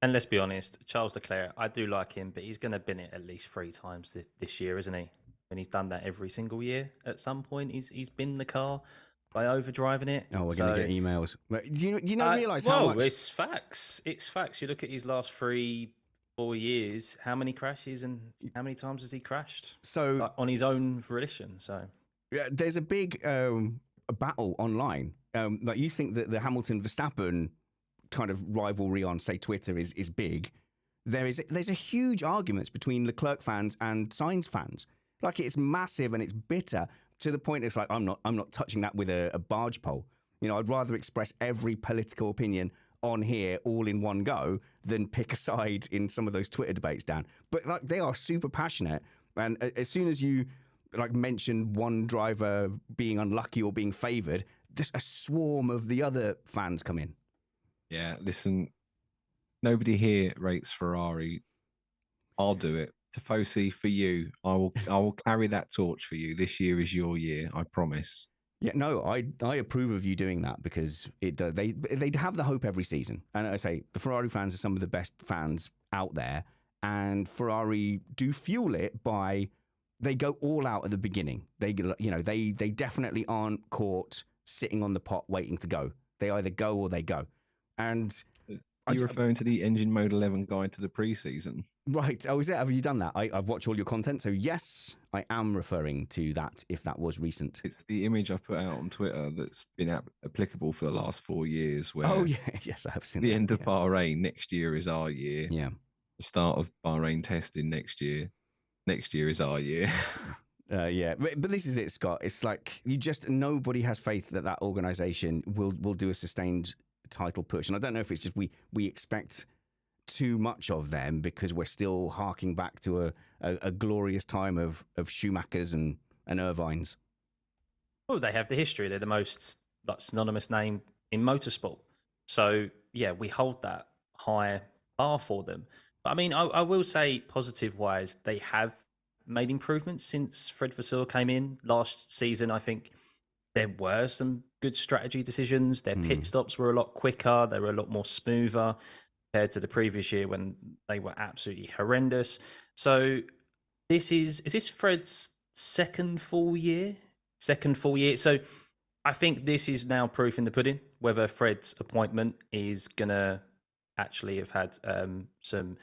And let's be honest, Charles Leclerc, I do like him, but he's going to bin it at least 3 times this year, isn't he? And he's done that every single year. At some point, he's binned the car. by overdriving it. Oh, we're going to get emails. But do you realize how much? It's facts. It's facts. You look at his last 3-4 years. How many crashes and how many times has he crashed? So on his own volition. So yeah, there's a big battle online. Like you think that the Hamilton Verstappen kind of rivalry on, say, Twitter is big. There's a huge argument between Leclerc fans and Sainz fans. Like it's massive and it's bitter to the point it's like I'm not touching that with a barge pole. I'd rather express every political opinion on here all in one go than pick a side in some of those Twitter debates, Dan. But like they are super passionate, and as soon as you like mention one driver being unlucky or being favoured, there's a swarm of the other fans come in. Yeah, listen, nobody here rates Ferrari. I'll do it. Tifosi, for you, I will carry that torch for you. This year is your year, I promise. Yeah, no, I approve of you doing that because they have the hope every season, and I say the Ferrari fans are some of the best fans out there, and Ferrari do fuel it by they go all out at the beginning. They definitely aren't caught sitting on the pot waiting to go. They either go or they go, and. Are you referring to the Enginemode11 guide to the pre-season? Right. Oh, is it? Have you done that? I've watched all your content. So, yes, I am referring to that if that was recent. It's the image I put out on Twitter that's been applicable for the last 4 years. Where oh, yeah. Yes, I have seen the end of Bahrain next year is our year. Yeah. The start of Bahrain testing next year is our year. Yeah. But this is it, Scott. It's like nobody has faith that organization will do a sustained title push, and I don't know if it's just we expect too much of them because we're still harking back to a glorious time of Schumachers and Irvines. Well, they have the history. They're the most synonymous name in motorsport. So yeah, we hold that high bar for them. But I mean, I will say positive wise, they have made improvements since Fred Vasseur came in last season. I think there were some good strategy decisions. Their pit stops were a lot quicker. They were a lot more smoother compared to the previous year when they were absolutely horrendous. So is this Fred's second full year? So I think this is now proof in the pudding whether Fred's appointment is going to actually have had some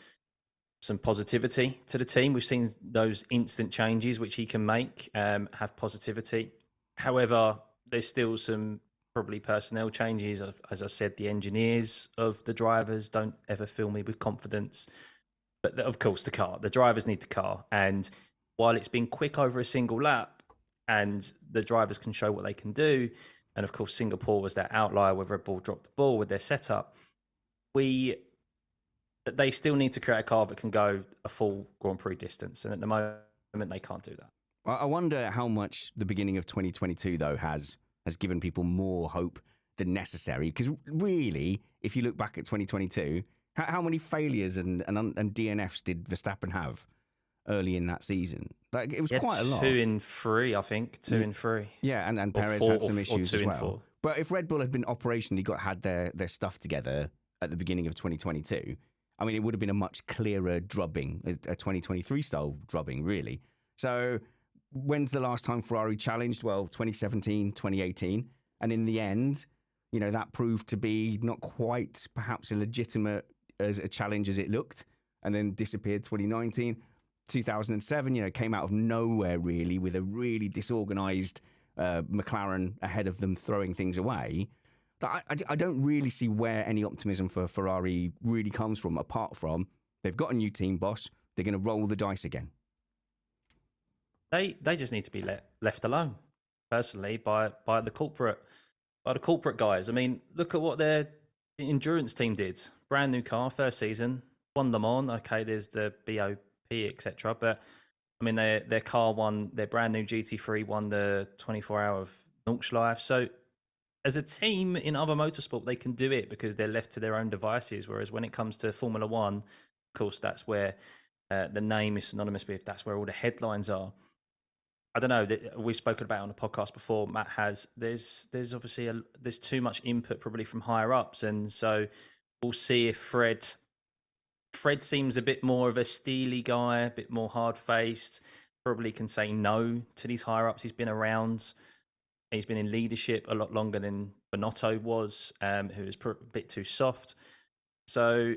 positivity to the team. We've seen those instant changes which he can make have positivity. However, there's still some probably personnel changes. As I've said, the engineers of the drivers don't ever fill me with confidence. But of course, the drivers need the car. And while it's been quick over a single lap and the drivers can show what they can do, and of course, Singapore was that outlier where Red Bull dropped the ball with their setup, they still need to create a car that can go a full Grand Prix distance. And at the moment, they can't do that. I wonder how much the beginning of 2022, though, has given people more hope than necessary. Because really, if you look back at 2022, how many failures and DNFs did Verstappen have early in that season? Like it was quite a lot. 2 in 3, I think. 2 in 3. Yeah, and Perez had some issues as well. But if Red Bull had been operationally had their stuff together at the beginning of 2022, I mean, it would have been a much clearer drubbing, a 2023 style drubbing, really. So when's the last time Ferrari challenged? Well, 2017, 2018. And in the end, that proved to be not quite perhaps as legitimate as a challenge as it looked, and then disappeared 2019. 2007, came out of nowhere really with a really disorganized McLaren ahead of them throwing things away. But I don't really see where any optimism for Ferrari really comes from, apart from they've got a new team boss. They're going to roll the dice again. They just need to be left alone, personally, by the corporate guys. I mean, look at what their endurance team did. Brand new car, first season, won Le Mans. Okay, there's the BOP, etc. But I mean, their car won. Their brand new GT3 won the 24-hour of Nordschleife. So as a team in other motorsport, they can do it because they're left to their own devices. Whereas when it comes to Formula One, of course, that's where the name is synonymous with. That's where all the headlines are. I don't know. We've spoken about it on the podcast before. Matt has. There's obviously there's too much input probably from higher ups, and so we'll see if Fred seems a bit more of a steely guy, a bit more hard faced. Probably can say no to these higher ups. He's been around He's been in leadership a lot longer than Bonotto was, who was a bit too soft. So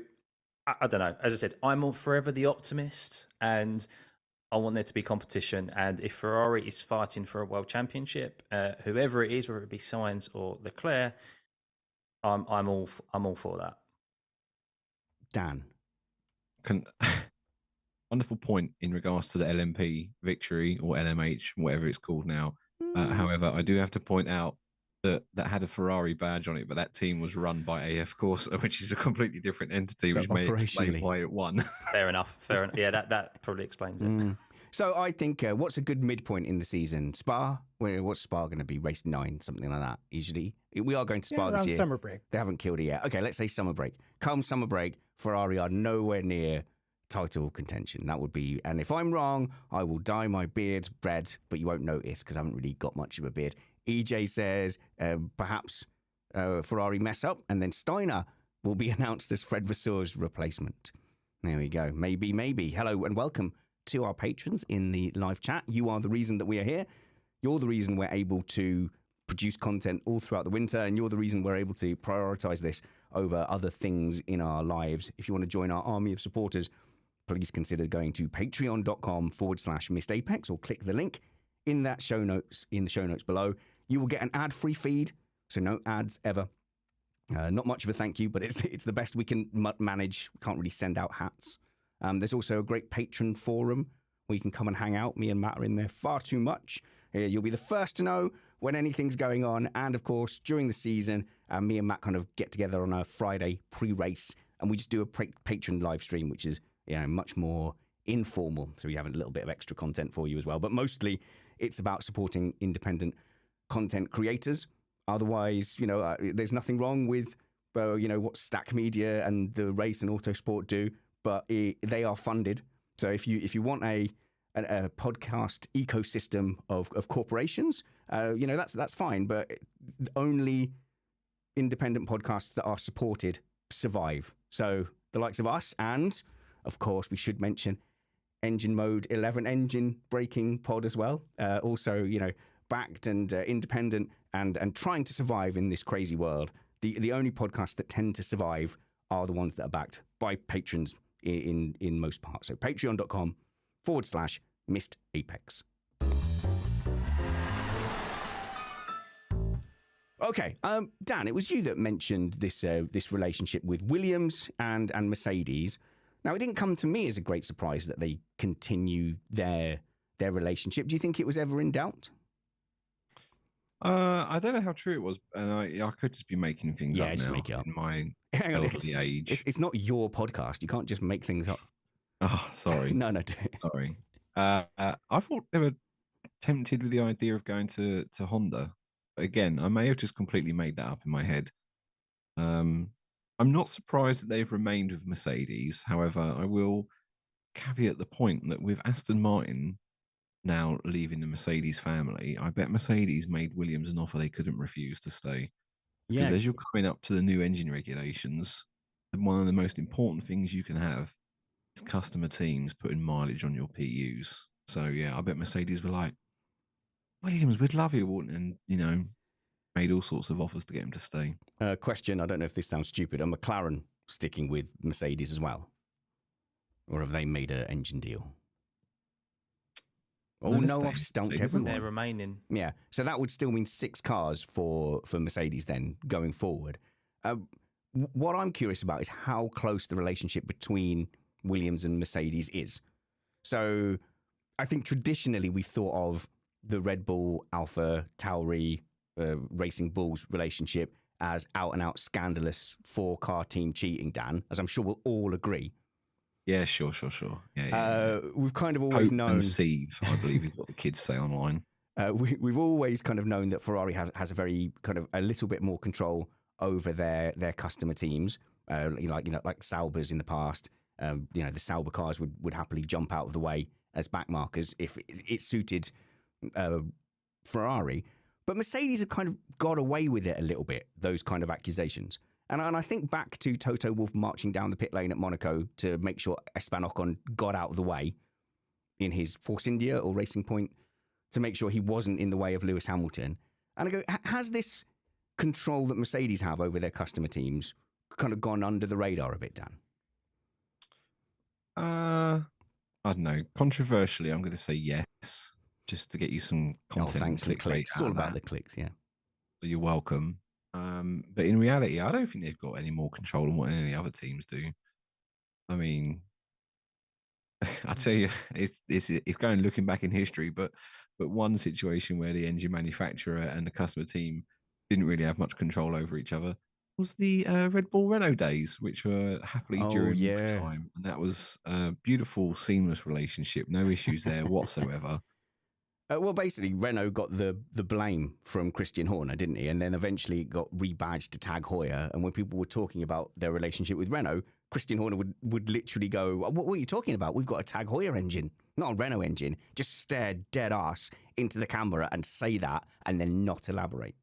I don't know. As I said, I'm forever the optimist, and I want there to be competition. And if Ferrari is fighting for a world championship, whoever it is, whether it be Sainz or Leclerc, I'm all for that. Dan. Wonderful point in regards to the LMP victory, or LMH, whatever it's called now. However, I do have to point out that had a Ferrari badge on it, but that team was run by AF Corsa, which is a completely different entity, which may explain why it won. Fair enough. Yeah, that probably explains it. So I think what's a good midpoint in the season? Spa? What's Spa going to be? Race 9, something like that. Usually, we are going to Spa this year. Summer break. They haven't killed it yet. Okay, let's say summer break. Come summer break, Ferrari are nowhere near title contention. That would be, and if I'm wrong, I will dye my beard red, but you won't notice because I haven't really got much of a beard. EJ says perhaps Ferrari mess up, and then Steiner will be announced as Fred Vasseur's replacement. There we go. Maybe. Hello and welcome to our patrons in the live chat. You are the reason that we are here. You're the reason we're able to produce content all throughout the winter, and you're the reason we're able to prioritize this over other things in our lives. If you want to join our army of supporters, please consider going to patreon.com/missedapex or click the link in the show notes below. You will get an ad-free feed, so no ads ever. Not much of a thank you, but it's the best we can manage. We can't really send out hats. There's also a great patron forum where you can come and hang out. Me and Matt are in there far too much. You'll be the first to know when anything's going on. And of course, during the season, me and Matt kind of get together on a Friday pre-race, and we just do a patron live stream, which is much more informal. So we have a little bit of extra content for you as well. But mostly it's about supporting independent content creators. Otherwise, there's nothing wrong with, what Stack Media and the Race and Autosport do, but they are funded. So if you want a podcast ecosystem of corporations, that's fine. But only independent podcasts that are supported survive. So the likes of us, and of course we should mention Enginemode11 engine braking pod as well. Also, backed and independent and trying to survive in this crazy world. The only podcasts that tend to survive are the ones that are backed by patrons in most parts. So patreon.com/missedapex. Okay, Dan, it was you that mentioned this relationship with Williams and Mercedes. Now, it didn't come to me as a great surprise that they continue their relationship. Do you think it was ever in doubt? I don't know how true it was, and I could just be making things up just now make it up. in my elderly age. It's not your podcast. You can't just make things up. Oh, sorry. No. Sorry. I thought they were tempted with the idea of going to Honda. But again, I may have just completely made that up in my head. I'm not surprised that they've remained with Mercedes. However, I will caveat the point that with Aston Martin now leaving the Mercedes family, I bet Mercedes made Williams an offer they couldn't refuse to stay. Because as you're coming up to the new engine regulations, one of the most important things you can have is customer teams putting mileage on your PUs. So yeah, I bet Mercedes were like, Williams, we'd love you, and made all sorts of offers to get him to stay. Question, I don't know if this sounds stupid, are McLaren sticking with Mercedes as well? Or have they made an engine deal? Oh, no, I've stumped everyone. They're remaining. Yeah, so that would still mean 6 cars for Mercedes then, going forward. What I'm curious about is how close the relationship between Williams and Mercedes is. So I think traditionally we've thought of the Red Bull, Alpha, Tauri, Racing Bulls relationship as out-and-out scandalous 4-car team cheating, Dan, as I'm sure we'll all agree. Yeah, sure. Yeah. We've kind of always known... Conceive, I believe is what the kids say online. We've always kind of known that Ferrari has a very kind of a little bit more control over their customer teams, like Sauber's in the past. The Sauber cars would happily jump out of the way as backmarkers if it suited Ferrari. But Mercedes have kind of got away with it a little bit, those kind of accusations. And I think back to Toto Wolff marching down the pit lane at Monaco to make sure Esteban Ocon got out of the way in his Force India or Racing Point to make sure he wasn't in the way of Lewis Hamilton. And I go, has this control that Mercedes have over their customer teams kind of gone under the radar a bit, Dan? I don't know. Controversially, I'm going to say yes, just to get you some content. Thanks, and clicks. It's all about the clicks, yeah. So you're welcome. But in reality, I don't think they've got any more control than what any other teams do. I mean, I tell you, it's going looking back in history, but one situation where the engine manufacturer and the customer team didn't really have much control over each other was the Red Bull Renault days, which were happily during my time, and that was a beautiful, seamless relationship. No issues there whatsoever. Well, basically, Renault got the blame from Christian Horner, didn't he? And then eventually got rebadged to Tag Heuer. And when people were talking about their relationship with Renault, Christian Horner would literally go, what are you talking about? We've got a Tag Heuer engine, not a Renault engine. Just stare dead ass into the camera and say that and then not elaborate.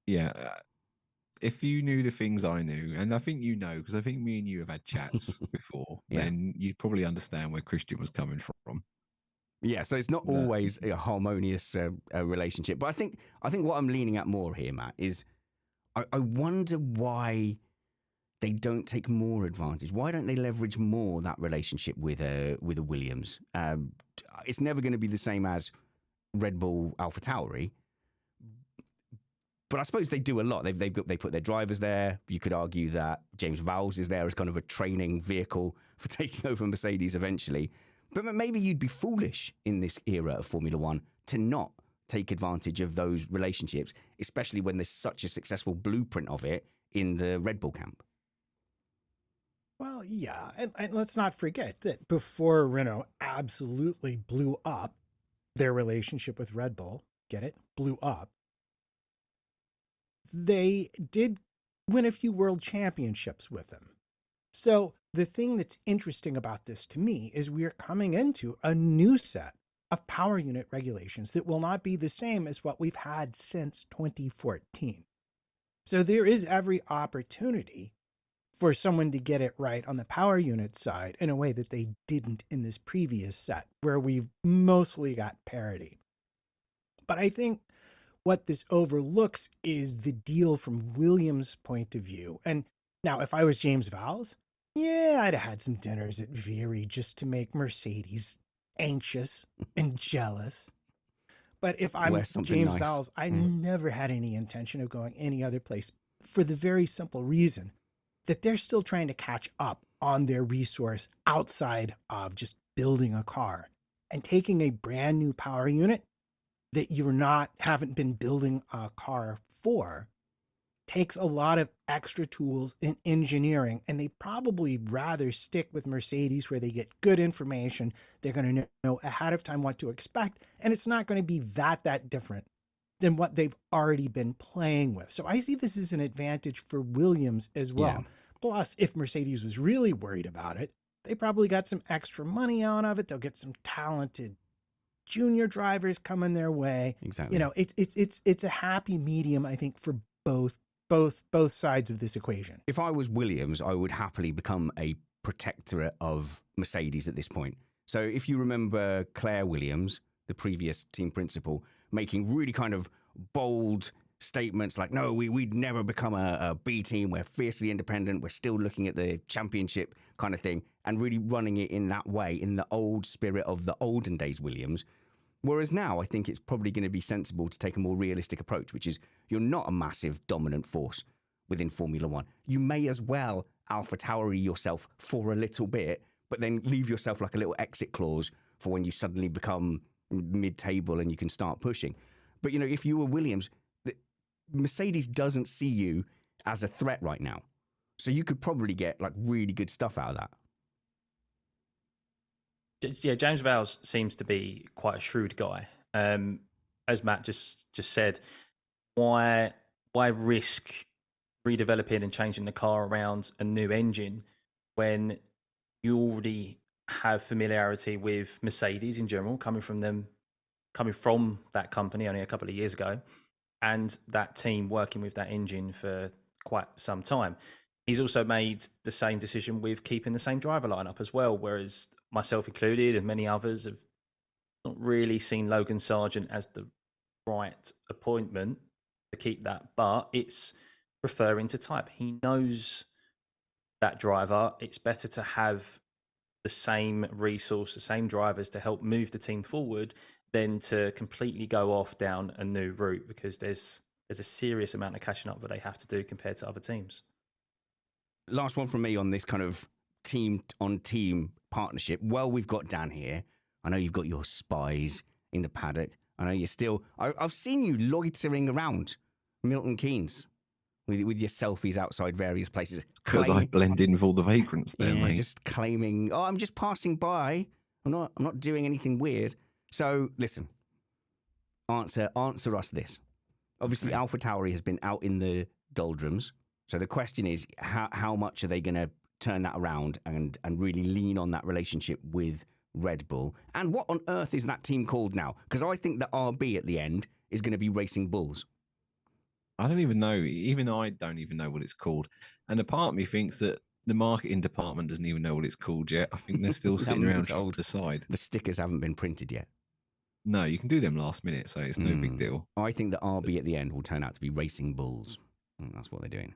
Yeah. If you knew the things I knew, and I think you know, because I think me and you have had chats before, then you'd probably understand where Christian was coming from. Yeah, so it's not always a harmonious relationship. But I think what I'm leaning at more here, Matt, is I wonder why they don't take more advantage. Why don't they leverage more that relationship with a Williams? It's never going to be the same as Red Bull AlphaTauri, but I suppose they do a lot. They put their drivers there. You could argue that James Vowles is there as kind of a training vehicle for taking over Mercedes eventually. But maybe you'd be foolish in this era of Formula One to not take advantage of those relationships, especially when there's such a successful blueprint of it in the Red Bull camp. Well, yeah, and let's not forget that before Renault absolutely blew up their relationship with Red Bull, get it? Blew up. They did win a few world championships with them. So the thing that's interesting about this to me is we are coming into a new set of power unit regulations that will not be the same as what we've had since 2014. So there is every opportunity for someone to get it right on the power unit side in a way that they didn't in this previous set, where we've mostly got parity. But I think what this overlooks is the deal from Williams' point of view. And now, if I was James Vowles, yeah, I'd have had some dinners at Viry just to make Mercedes anxious and jealous. But if I'm James Vowles, I never had any intention of going any other place for the very simple reason that they're still trying to catch up on their resource outside of just building a car. And taking a brand new power unit that haven't been building a car for takes a lot of extra tools in engineering, and they probably rather stick with Mercedes where they get good information. They're going to know ahead of time what to expect, and it's not going to be that different than what they've already been playing with. So I see this as an advantage for Williams as well. Yeah. Plus, if Mercedes was really worried about it, they probably got some extra money out of it. They'll get some talented junior drivers coming their way. Exactly. You know, it's a happy medium, I think, for both sides of this equation. If I was Williams, I would happily become a protectorate of Mercedes at this point. So if you remember Claire Williams, the previous team principal, making really kind of bold statements like, no, we'd never become a B team. We're fiercely independent. We're still looking at the championship kind of thing, and really running it in that way, in the old spirit of the olden days Williams. Whereas now, I think it's probably going to be sensible to take a more realistic approach, which is you're not a massive dominant force within Formula One. You may as well AlphaTauri yourself for a little bit, but then leave yourself like a little exit clause for when you suddenly become mid-table and you can start pushing. But, you know, if you were Williams, Mercedes doesn't see you as a threat right now. So you could probably get like really good stuff out of that. Yeah, James Vowles seems to be quite a shrewd guy. As Matt just said, why risk redeveloping and changing the car around a new engine when you already have familiarity with Mercedes in general, coming from that company only a couple of years ago, and that team working with that engine for quite some time. He's also made the same decision with keeping the same driver lineup as well, whereas myself included and many others have not really seen Logan Sargent as the right appointment to keep that, but it's referring to type. He knows that driver. It's better to have the same resource, the same drivers to help move the team forward than to completely go off down a new route, because there's a serious amount of catching up that they have to do compared to other teams. Last one from me on this kind of team-on-team partnership. Well, we've got Dan here. I know you've got your spies in the paddock. I know you're still... I've seen you loitering around Milton Keynes with your selfies outside various places. Could I blend in with all the vagrants there, mate? Just claiming, I'm just passing by. I'm not doing anything weird. So, listen. Answer us this. Obviously, Okay. AlphaTauri has been out in the doldrums. So the question is, how much are they going to turn that around and really lean on that relationship with Red Bull? And what on earth is that team called now? Because I think the RB at the end is going to be Racing Bulls. I don't even know. Even I don't even know what it's called. And a part of me thinks that the marketing department doesn't even know what it's called yet. I think they're still sitting around trying to decide. The stickers haven't been printed yet. No, you can do them last minute, so it's no big deal. I think the RB at the end will turn out to be Racing Bulls. That's what they're doing.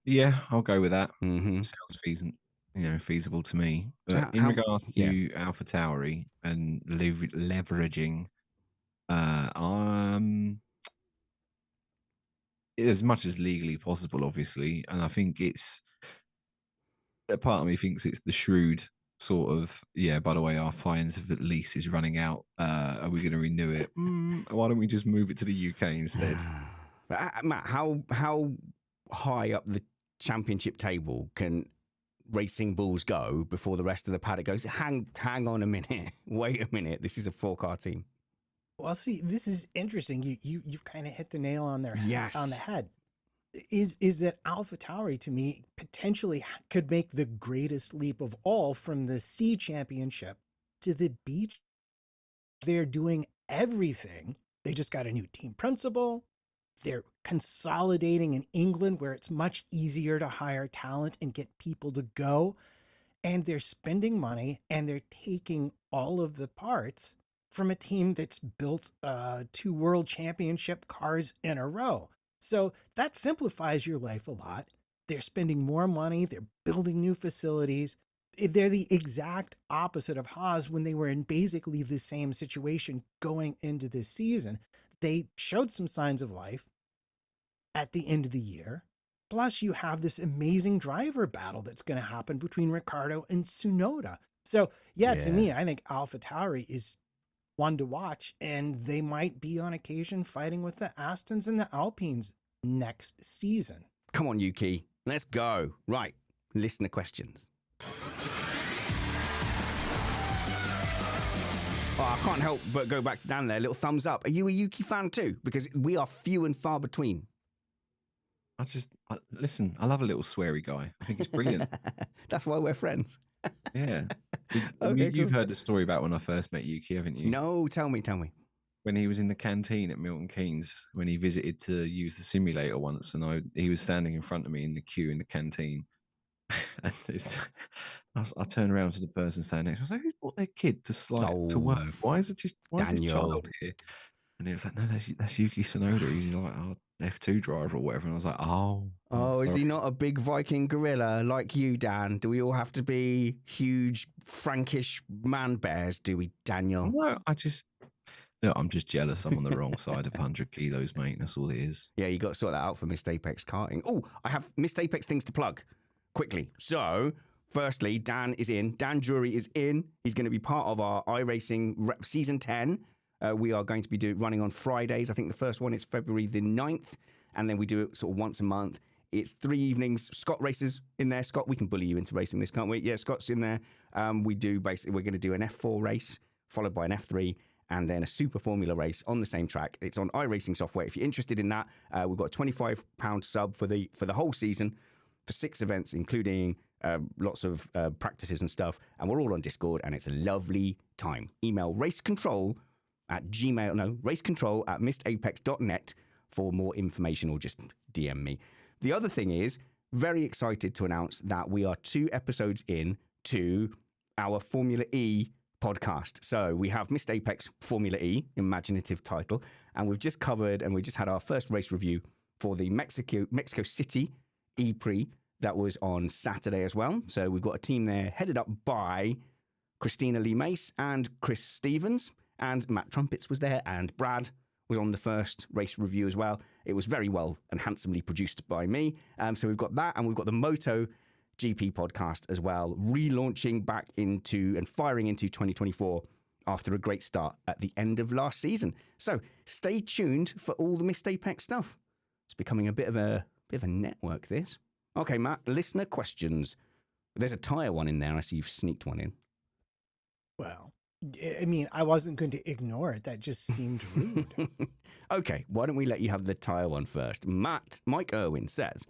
Yeah, I'll go with that. Mm-hmm. Sounds feasible to me. So But in regards to AlphaTauri and leveraging, as much as legally possible, obviously, and I think it's a part of me thinks it's the shrewd sort of, by the way, our fines of lease is running out. Are we going to renew it? Why don't we just move it to the UK instead? Matt, how high up the championship table can Racing Bulls go before the rest of the paddock goes, hang on a minute, wait a minute, this is a 4-car team? Well, see, this is interesting. You've kind of hit the nail on the head. Is that AlphaTauri, to me, potentially could make the greatest leap of all from the C championship to the B. They're doing everything. They just got a new team principal. They're consolidating in England, where it's much easier to hire talent and get people to go. And they're spending money, and they're taking all of the parts from a team that's built 2 world championship cars in a row. So that simplifies your life a lot. They're spending more money. They're building new facilities. They're the exact opposite of Haas when they were in basically the same situation going into this season. They showed some signs of life at the end of the year. Plus, you have this amazing driver battle that's going to happen between Ricciardo and Tsunoda. So, to me, I think AlphaTauri is one to watch, and they might be on occasion fighting with the Astons and the Alpines next season. Come on, Yuki, let's go. Right, listener questions. Oh, I can't help but go back to Dan there. Little thumbs up. Are you a Yuki fan too? Because we are few and far between. Listen, I love a little sweary guy. I think he's brilliant. That's why we're friends. Yeah. Okay, You've heard the story about when I first met Yuki, haven't you? No, tell me. When he was in the canteen at Milton Keynes, when he visited to use the simulator once, and he was standing in front of me in the queue in the canteen. And I turned around to the person standing next to me. I was like, who brought their kid to work? Why is this child here? And he was like, no, that's Yuki Tsunoda. He's like our F2 driver or whatever. And I was like, oh, is he not a big Viking gorilla like you, Dan? Do we all have to be huge Frankish man bears, do we, Daniel? No, I'm just jealous. I'm on the wrong side of 100 kilos, mate. That's all it is. Yeah, you got to sort that out for Missed Apex karting. Oh, I have Missed Apex things to plug quickly. So, firstly, Dan is in. Dan Jury is in. He's going to be part of our iRacing Season 10. We are going to be running on Fridays. I think the first one is February the 9th. And then we do it sort of once a month. It's 3 evenings. Scott races in there. Scott, we can bully you into racing this, can't we? Yeah, Scott's in there. We're going to do an F4 race, followed by an F3, and then a Super Formula race on the same track. It's on iRacing software. If you're interested in that, we've got a £25 sub for the whole season for 6 events, including lots of practices and stuff. And we're all on Discord, and it's a lovely time. Email racecontrol at missedapex.net for more information, or just DM me. The other thing is, very excited to announce that we are 2 episodes in to our Formula E podcast. So we have Missed Apex Formula E, imaginative title, and we've just covered and we just had our first race review for the Mexico City E-Prix that was on Saturday as well. So we've got a team there headed up by Christina Lee Mace and Chris Stevens, and Matt Trumpets was there, and Brad was on the first race review as well. It was very well and handsomely produced by me. So we've got that, and we've got the Moto GP podcast as well, relaunching back into and firing into 2024 after a great start at the end of last season. So stay tuned for all the Missed Apex stuff. It's becoming a bit of a network, this. Okay, Matt, listener questions. There's a tyre one in there. I see you've sneaked one in. Well, I mean, I wasn't going to ignore it. That just seemed rude. Okay, why don't we let you have the tyre one first? Mike Irwin says,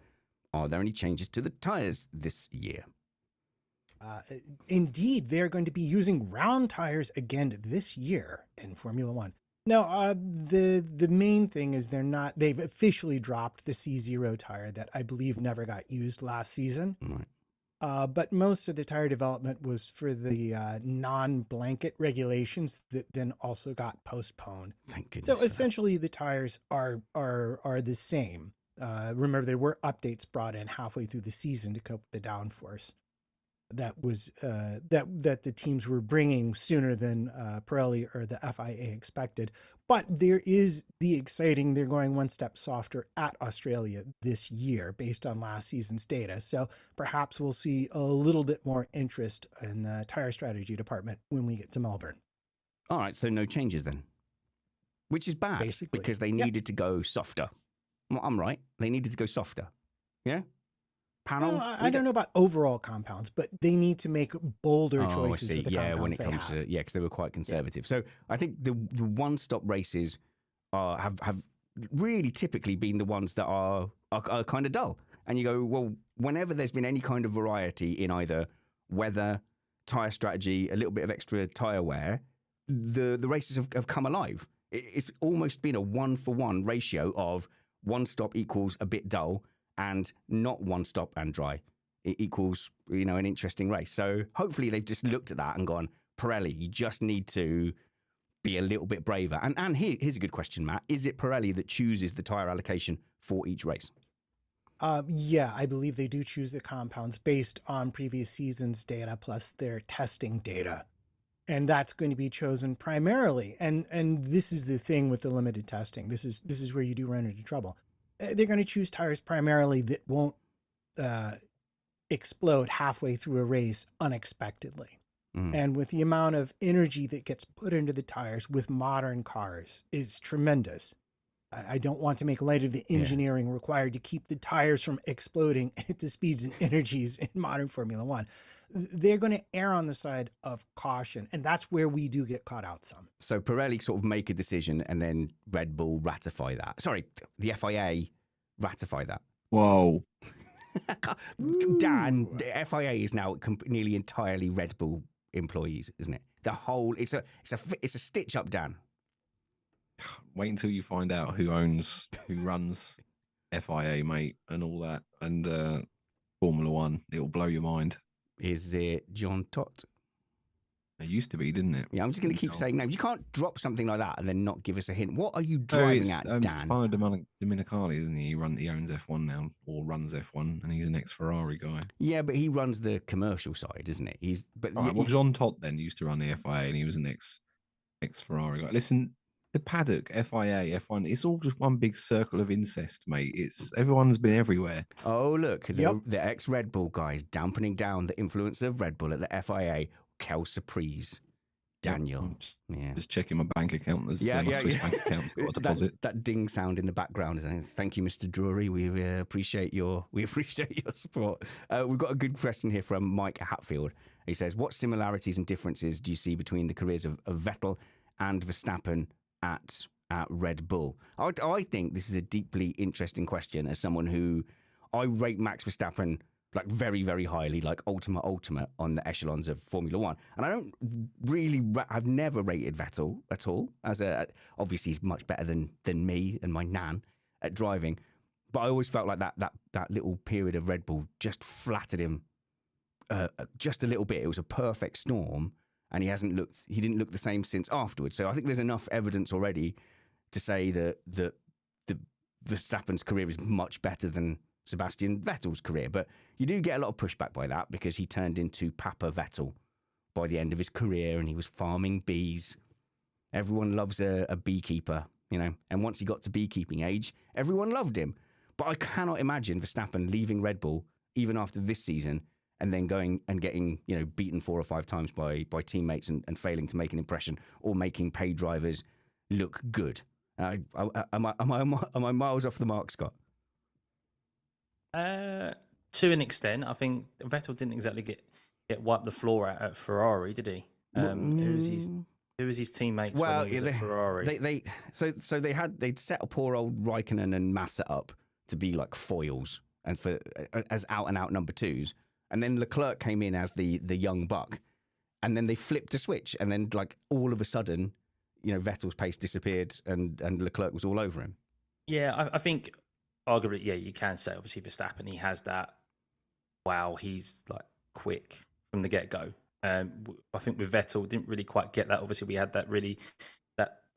are there any changes to the tyres this year? Indeed, they're going to be using round tires again this year in Formula One. Now, the main thing is they've officially dropped the C0 tire that I believe never got used last season. Right. But most of the tire development was for the non-blanket regulations that then also got postponed. Thank goodness. So essentially the tires are the same. Remember, there were updates brought in halfway through the season to cope with the downforce that was that the teams were bringing sooner than Pirelli or the FIA expected. But there is the exciting, they're going one step softer at Australia this year based on last season's data. So perhaps we'll see a little bit more interest in the tire strategy department when we get to Melbourne. All right, so no changes then, which is bad. Basically, because they needed to go softer. Well, I'm right. They needed to go softer. Yeah? Panel? Well, I don't know about overall compounds, but they need to make bolder choices with the compounds when it comes to because they were quite conservative. So I think the one-stop races have really typically been the ones that are kind of dull. And you go, well, whenever there's been any kind of variety in either weather, tire strategy, a little bit of extra tire wear, the races have come alive. It's almost been a 1-for-1 ratio of one stop equals a bit dull, and not one stop and dry. It equals, an interesting race. So hopefully they've just looked at that and gone, Pirelli, you just need to be a little bit braver. And here's a good question, Matt. Is it Pirelli that chooses the tyre allocation for each race? Yeah, I believe they do choose the compounds based on previous season's data plus their testing data. And that's going to be chosen primarily. And this is the thing with the limited testing. This is where you do run into trouble. They're going to choose tires primarily that won't explode halfway through a race unexpectedly. And with the amount of energy that gets put into the tires with modern cars is tremendous. I don't want to make light of the engineering required to keep the tires from exploding to speeds and energies in modern Formula One. They're going to err on the side of caution, and that's where we do get caught out some. So Pirelli sort of make a decision and then Red Bull ratify that. Sorry, the FIA ratify that. Whoa. Dan, the FIA is now nearly entirely Red Bull employees, isn't it? The whole, it's a stitch up, Dan. Wait until you find out who runs FIA, mate, and all that, and Formula One. It'll blow your mind. Is it John Tott? It used to be, didn't it? Yeah, I'm just going to keep saying names. You can't drop something like that and then not give us a hint. What are you driving at, Dan? Stefano Domenicali, isn't he? He owns F1 now, or runs F1, and he's an ex-Ferrari guy. Yeah, but he runs the commercial side, isn't it? Well, John Tott then used to run the FIA, and he was an ex-Ferrari guy. Listen, the paddock, FIA, F1, it's all just one big circle of incest, mate. Everyone's been everywhere. Oh, look, the ex-Red Bull guys dampening down the influence of Red Bull at the FIA. Kel Surprise, Daniel. Yeah, just checking my bank account. My Swiss bank account's got a deposit. That ding sound in the background is saying, "Thank you, Mr. Drury. We appreciate your support." We've got a good question here from Mike Hatfield. He says, "What similarities and differences do you see between the careers of Vettel and Verstappen at Red Bull?" I think this is a deeply interesting question. As someone who I rate Max Verstappen like very, very highly, like ultimate on the echelons of Formula One. And I don't really, I've never rated Vettel at all. Obviously he's much better than me and my nan at driving. But I always felt like that little period of Red Bull just flattered him just a little bit. It was a perfect storm. and he didn't look the same since afterwards. So I think there's enough evidence already to say that the Verstappen's career is much better than Sebastian Vettel's career. But you do get a lot of pushback by that because he turned into Papa Vettel by the end of his career, and he was farming bees. Everyone loves a beekeeper, you know, and once he got to beekeeping age, everyone loved him. But I cannot imagine Verstappen leaving Red Bull even after this season and then going and getting, you know, beaten 4 or 5 times by teammates and failing to make an impression or making paid drivers look good. Am I miles off the mark, Scott? To an extent, I think Vettel didn't exactly get wiped the floor out at Ferrari, did he? Who was his teammates when he was at Ferrari? They'd set a poor old Raikkonen and Massa up to be like foils and as out and out number 2s, and then Leclerc came in as the young buck, and then they flipped a switch, and then like all of a sudden, you know, Vettel's pace disappeared and Leclerc was all over him. Yeah, I think arguably, yeah, you can say obviously Verstappen, he has that. Wow, he's like quick from the get go. I think with Vettel, didn't really quite get that. Obviously, we had that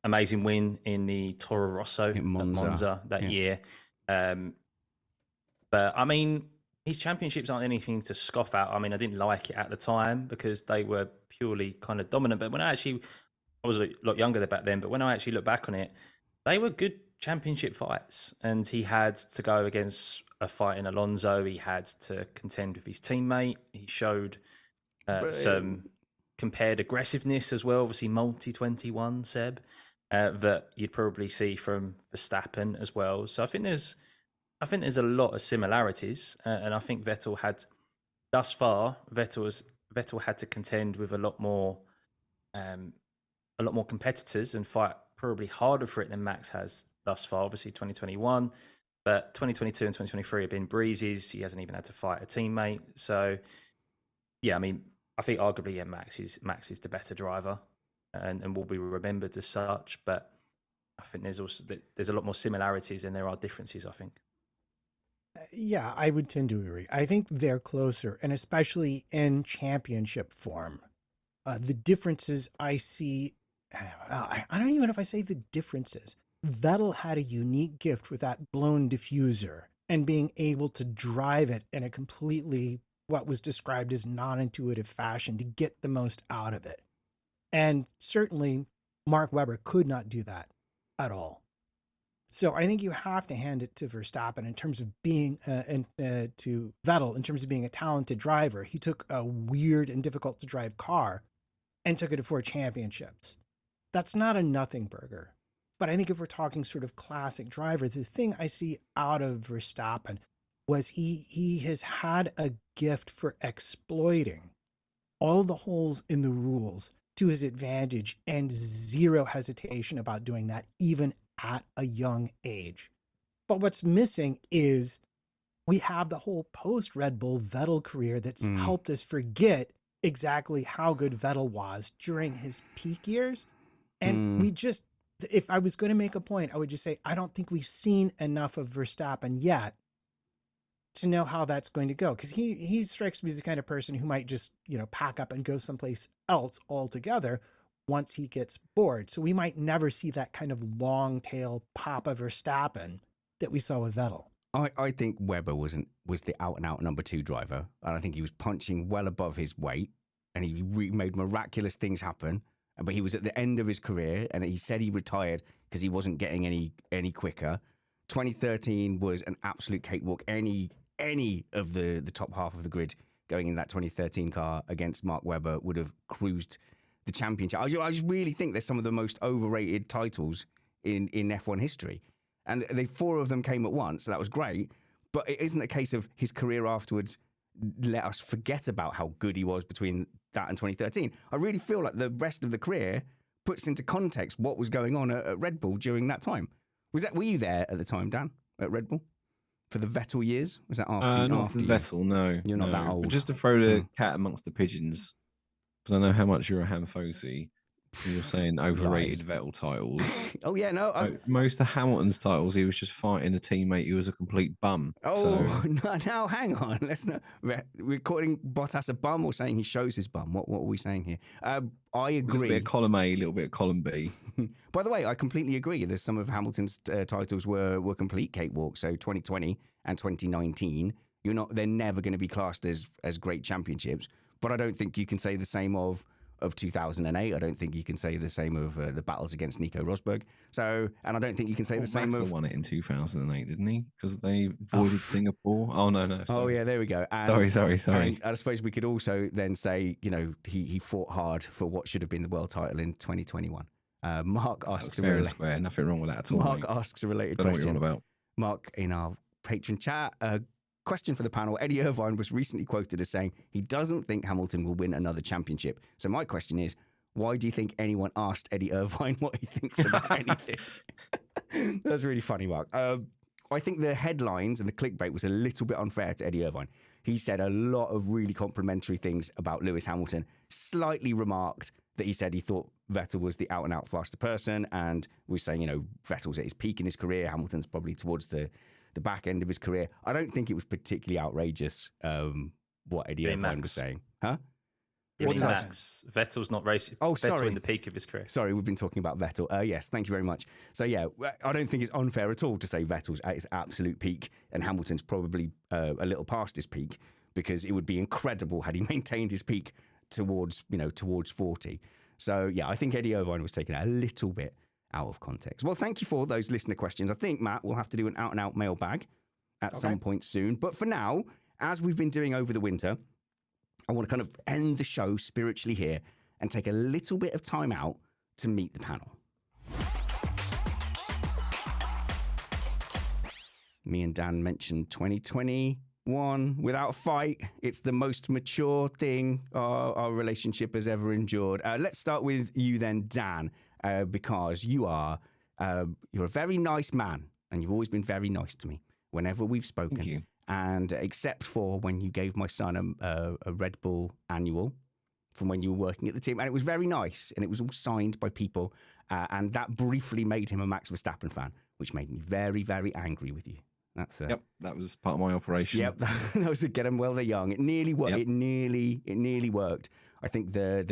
amazing win in the Toro Rosso at Monza that year. But I mean, his championships aren't anything to scoff at. I mean, I didn't like it at the time because they were purely kind of dominant. But I was a lot younger back then, but when I actually look back on it, they were good championship fights. And he had to go against a fight in Alonso. He had to contend with his teammate. He showed some compared aggressiveness as well. Obviously, multi-21, Seb, that you'd probably see from Verstappen as well. So I think there's a lot of similarities. And I think Vettel had, thus far, Vettel had to contend with a lot more competitors and fight probably harder for it than Max has thus far. Obviously 2021, but 2022 and 2023 have been breezes. He hasn't even had to fight a teammate. So yeah, I mean, I think arguably, yeah, Max is the better driver and will be remembered as such. But I think there's a lot more similarities than there are differences, I think. Yeah, I would tend to agree. I think they're closer, and especially in championship form. The differences I see, I don't even know if I say the differences. Vettel had a unique gift with that blown diffuser and being able to drive it in a completely what was described as non-intuitive fashion to get the most out of it. And certainly Mark Webber could not do that at all. So I think you have to hand it to Verstappen in terms of being, to Vettel in terms of being a talented driver. He took a weird and difficult to drive car and took it to 4 championships. That's not a nothing burger. But I think if we're talking sort of classic drivers, the thing I see out of Verstappen was he has had a gift for exploiting all the holes in the rules to his advantage and zero hesitation about doing that, even at a young age. But what's missing is we have the whole post-Red Bull Vettel career that's helped us forget exactly how good Vettel was during his peak years. And we just, if I was going to make a point, I would just say, I don't think we've seen enough of Verstappen yet to know how that's going to go. Because he strikes me as the kind of person who might just, you know, pack up and go someplace else altogether once he gets bored. So we might never see that kind of long tail Papa Verstappen that we saw with Vettel. I think Webber was the out and out number 2 driver, and I think he was punching well above his weight, and he made miraculous things happen. But he was at the end of his career, and he said he retired because he wasn't getting any quicker. 2013 was an absolute cakewalk. Any of the top half of the grid going in that 2013 car against Mark Webber would have cruised the championship. I just really think they're some of the most overrated titles in F1 history. And 4 of them came at once, so that was great. But it isn't a case of his career afterwards let us forget about how good he was between that and 2013. I really feel like the rest of the career puts into context what was going on at Red Bull during that time. Were you there at the time, Dan, at Red Bull? For the Vettel years? Was that after? Not for Vettel, no. You're not that old. But just to throw the cat amongst the pigeons, because I know how much you're a Hanfosi. You're saying overrated Vettel titles. Oh yeah, no. Most of Hamilton's titles, he was just fighting a teammate who was a complete bum. Oh, so... now hang on. Let's not. We're calling Bottas a bum or saying he shows his bum. What are we saying here? I agree. A little bit of column A, a little bit of column B. By the way, I completely agree. There's some of Hamilton's titles were complete cakewalk. So 2020 and 2019, they're never going to be classed as great championships. But I don't think you can say the same of 2008. I don't think you can say the same of the battles against Nico Rosberg. So, and I don't think you can say the same of... won it in 2008, didn't he? Because they avoided Singapore. Oh, no. Sorry. Oh, yeah, there we go. And, sorry. And I suppose we could also then say, he fought hard for what should have been the world title in 2021. Mark asks fair and square. Nothing wrong with that at all. Mark asks a related question. I don't know what you're on about. Mark, in our patron chat, question for the panel. Eddie Irvine was recently quoted as saying he doesn't think Hamilton will win another championship. So my question is, why do you think anyone asked Eddie Irvine what he thinks about anything? That's really funny, Mark. I think the headlines and the clickbait was a little bit unfair to Eddie Irvine. He said a lot of really complimentary things about Lewis Hamilton, slightly remarked that he said he thought Vettel was the out-and-out faster person, and was saying, Vettel's at his peak in his career, Hamilton's probably towards the back end of his career. I don't think it was particularly outrageous what Eddie Irvine was saying. Huh? What Max? Vettel's not racing. Oh, Vettel sorry. in the peak of his career. Sorry, we've been talking about Vettel. Yes, thank you very much. So yeah, I don't think it's unfair at all to say Vettel's at his absolute peak and Hamilton's probably a little past his peak, because it would be incredible had he maintained his peak towards 40. So yeah, I think Eddie Irvine was taken a little bit out of context. Well, thank you for those listener questions. I think, Matt, we'll have to do an out-and-out mailbag at some point soon. But for now, as we've been doing over the winter, I want to kind of end the show spiritually here and take a little bit of time out to meet the panel. Me and Dan mentioned 2021 without a fight. It's the most mature thing our relationship has ever endured. Let's start with you then, Dan. Because you're a very nice man, and you've always been very nice to me whenever we've spoken. Thank you. And except for when you gave my son a Red Bull annual from when you were working at the team, and it was very nice, and it was all signed by people, and that briefly made him a Max Verstappen fan, which made me very, very angry with you. That's yep, that was part of my operation. Yep, that was to get them while they're young. It nearly worked. Yep. It nearly worked. I think the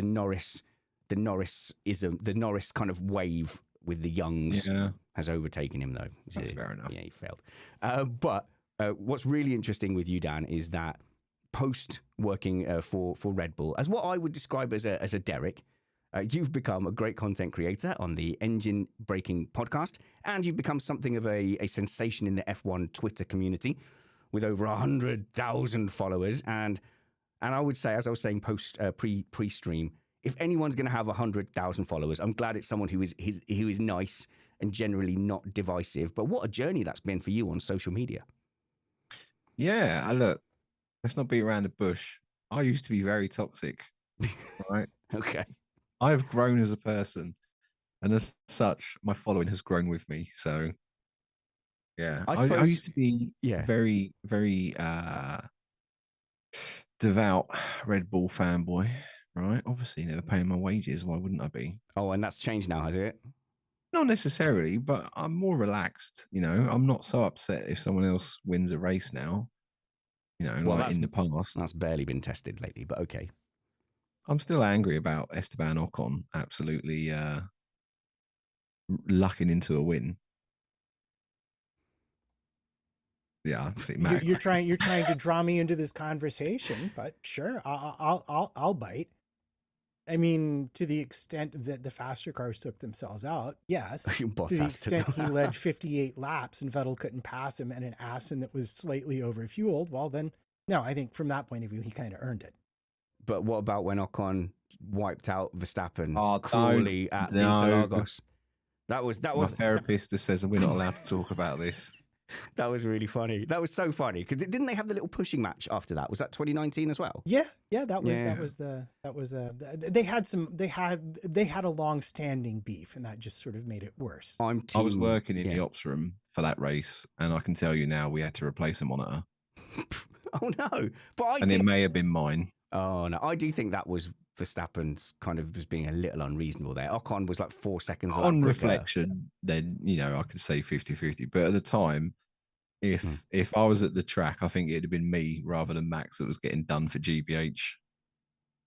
Norris-ism, the Norris kind of wave with the youngs has overtaken him, though. That's fair enough. Yeah, he failed. But what's really interesting with you, Dan, is that post working for Red Bull, as what I would describe as a Derek, you've become a great content creator on the Engine Breaking podcast, and you've become something of a sensation in the F1 Twitter community with over 100,000 followers. And I would say, as I was saying pre-stream, if anyone's going to have 100,000 followers, I'm glad it's someone who is nice and generally not divisive. But what a journey that's been for you on social media. Yeah, look, let's not beat around the bush. I used to be very toxic, right? Okay. I've grown as a person, and as such, my following has grown with me. So, yeah, I used to be very, very devout Red Bull fanboy. Right, obviously never paying my wages. Why wouldn't I be? Oh, and that's changed now, has it? Not necessarily, but I'm more relaxed. I'm not so upset if someone else wins a race now. Like in the past. That's barely been tested lately, but okay. I'm still angry about Esteban Ocon absolutely lucking into a win. Yeah, you're trying to draw me into this conversation, but sure, I'll bite. I mean, to the extent that the faster cars took themselves out, yes. To the extent he led 58 laps and Vettel couldn't pass him, and an Aston that was slightly overfueled, well then, no, I think from that point of view, he kind of earned it. But what about when Ocon wiped out Verstappen cruelly at Interlagos? That was my therapist that says we're not allowed to talk about this. That was really funny. That was so funny because didn't they have the little pushing match after that? Was that 2019 as well? Yeah, that was they had a long-standing beef, and that just sort of made it worse. I was working in the ops room for that race, and I can tell you now we had to replace a monitor. Oh no! It may have been mine. Oh no! I do think that was Verstappen's kind of was being a little unreasonable there. Ocon was like 4 seconds a lap On quicker. reflection, then I could say 50-50. But at the time, if I was at the track, I think it'd have been me rather than Max that was getting done for GBH.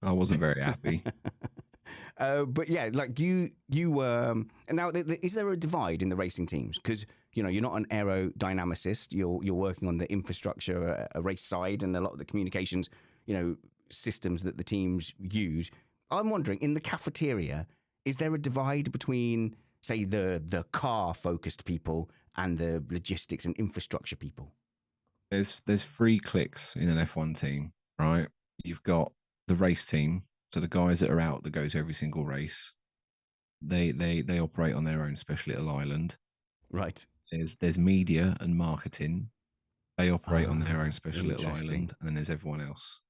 I wasn't very happy. But yeah, like you were. And now, is there a divide in the racing teams? Because you're not an aerodynamicist. You're working on the infrastructure, a race side, and a lot of the communications, systems that the teams use. I'm wondering, in the cafeteria, is there a divide between, say, the car-focused people and the logistics and infrastructure people? There's 3 cliques in an F1 team, right? You've got the race team, so the guys that are out that go to every single race. They operate on their own special little island. Right. There's media and marketing. They operate on their own special little interesting. island, and then there's everyone else.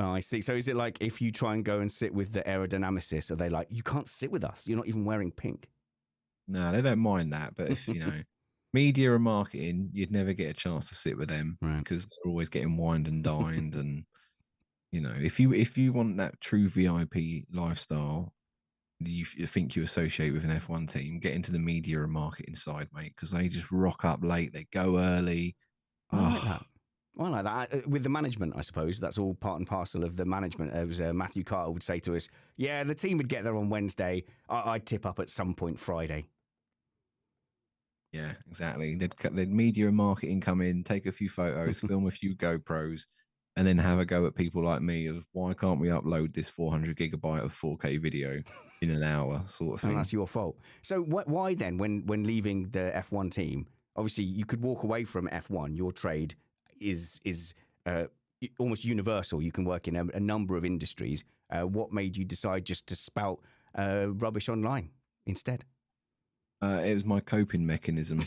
Oh, I see. So is it like if you try and go and sit with the aerodynamicists, are they like, you can't sit with us? You're not even wearing pink. No, they don't mind that. But if, media and marketing, you'd never get a chance to sit with them because they're always getting wined and dined. And, if you want that true VIP lifestyle, you think you associate with an F1 team, get into the media and marketing side, mate, because they just rock up late. They go early. I like that. I like that. With the management, I suppose, that's all part and parcel of the management. It was Matthew Carter would say to us, yeah, the team would get there on Wednesday. I'd tip up at some point Friday. Yeah, exactly. They'd media and marketing come in, take a few photos, film a few GoPros, and then have a go at people like me of why can't we upload this 400 gigabyte of 4K video in an hour sort of thing. And that's your fault. So why then, when leaving the F1 team, obviously you could walk away from F1, your trade is almost universal. You can work in a number of industries. What made you decide just to spout rubbish online instead? It was my coping mechanism.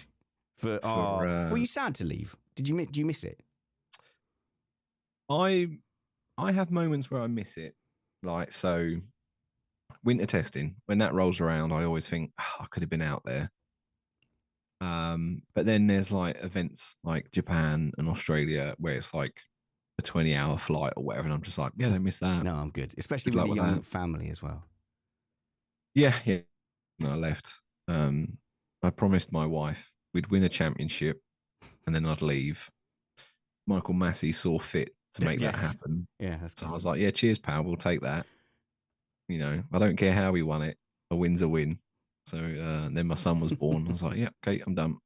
Were you sad to leave? Do you miss it? I have moments where I miss it. Like, so winter testing, when that rolls around, I always think, I could have been out there. But then there's like events like Japan and Australia where it's like a 20-hour flight or whatever, and I'm just like, yeah, don't miss that. No, I'm good, especially with a young family as well. Yeah. No, I left. I promised my wife we'd win a championship and then I'd leave. Michael Massey saw fit to make that happen. Yeah, that's so cool. I was like, yeah, cheers, pal, we'll take that. I don't care how we won it. A win's a win. So then my son was born. I was like, yeah, okay, I'm done.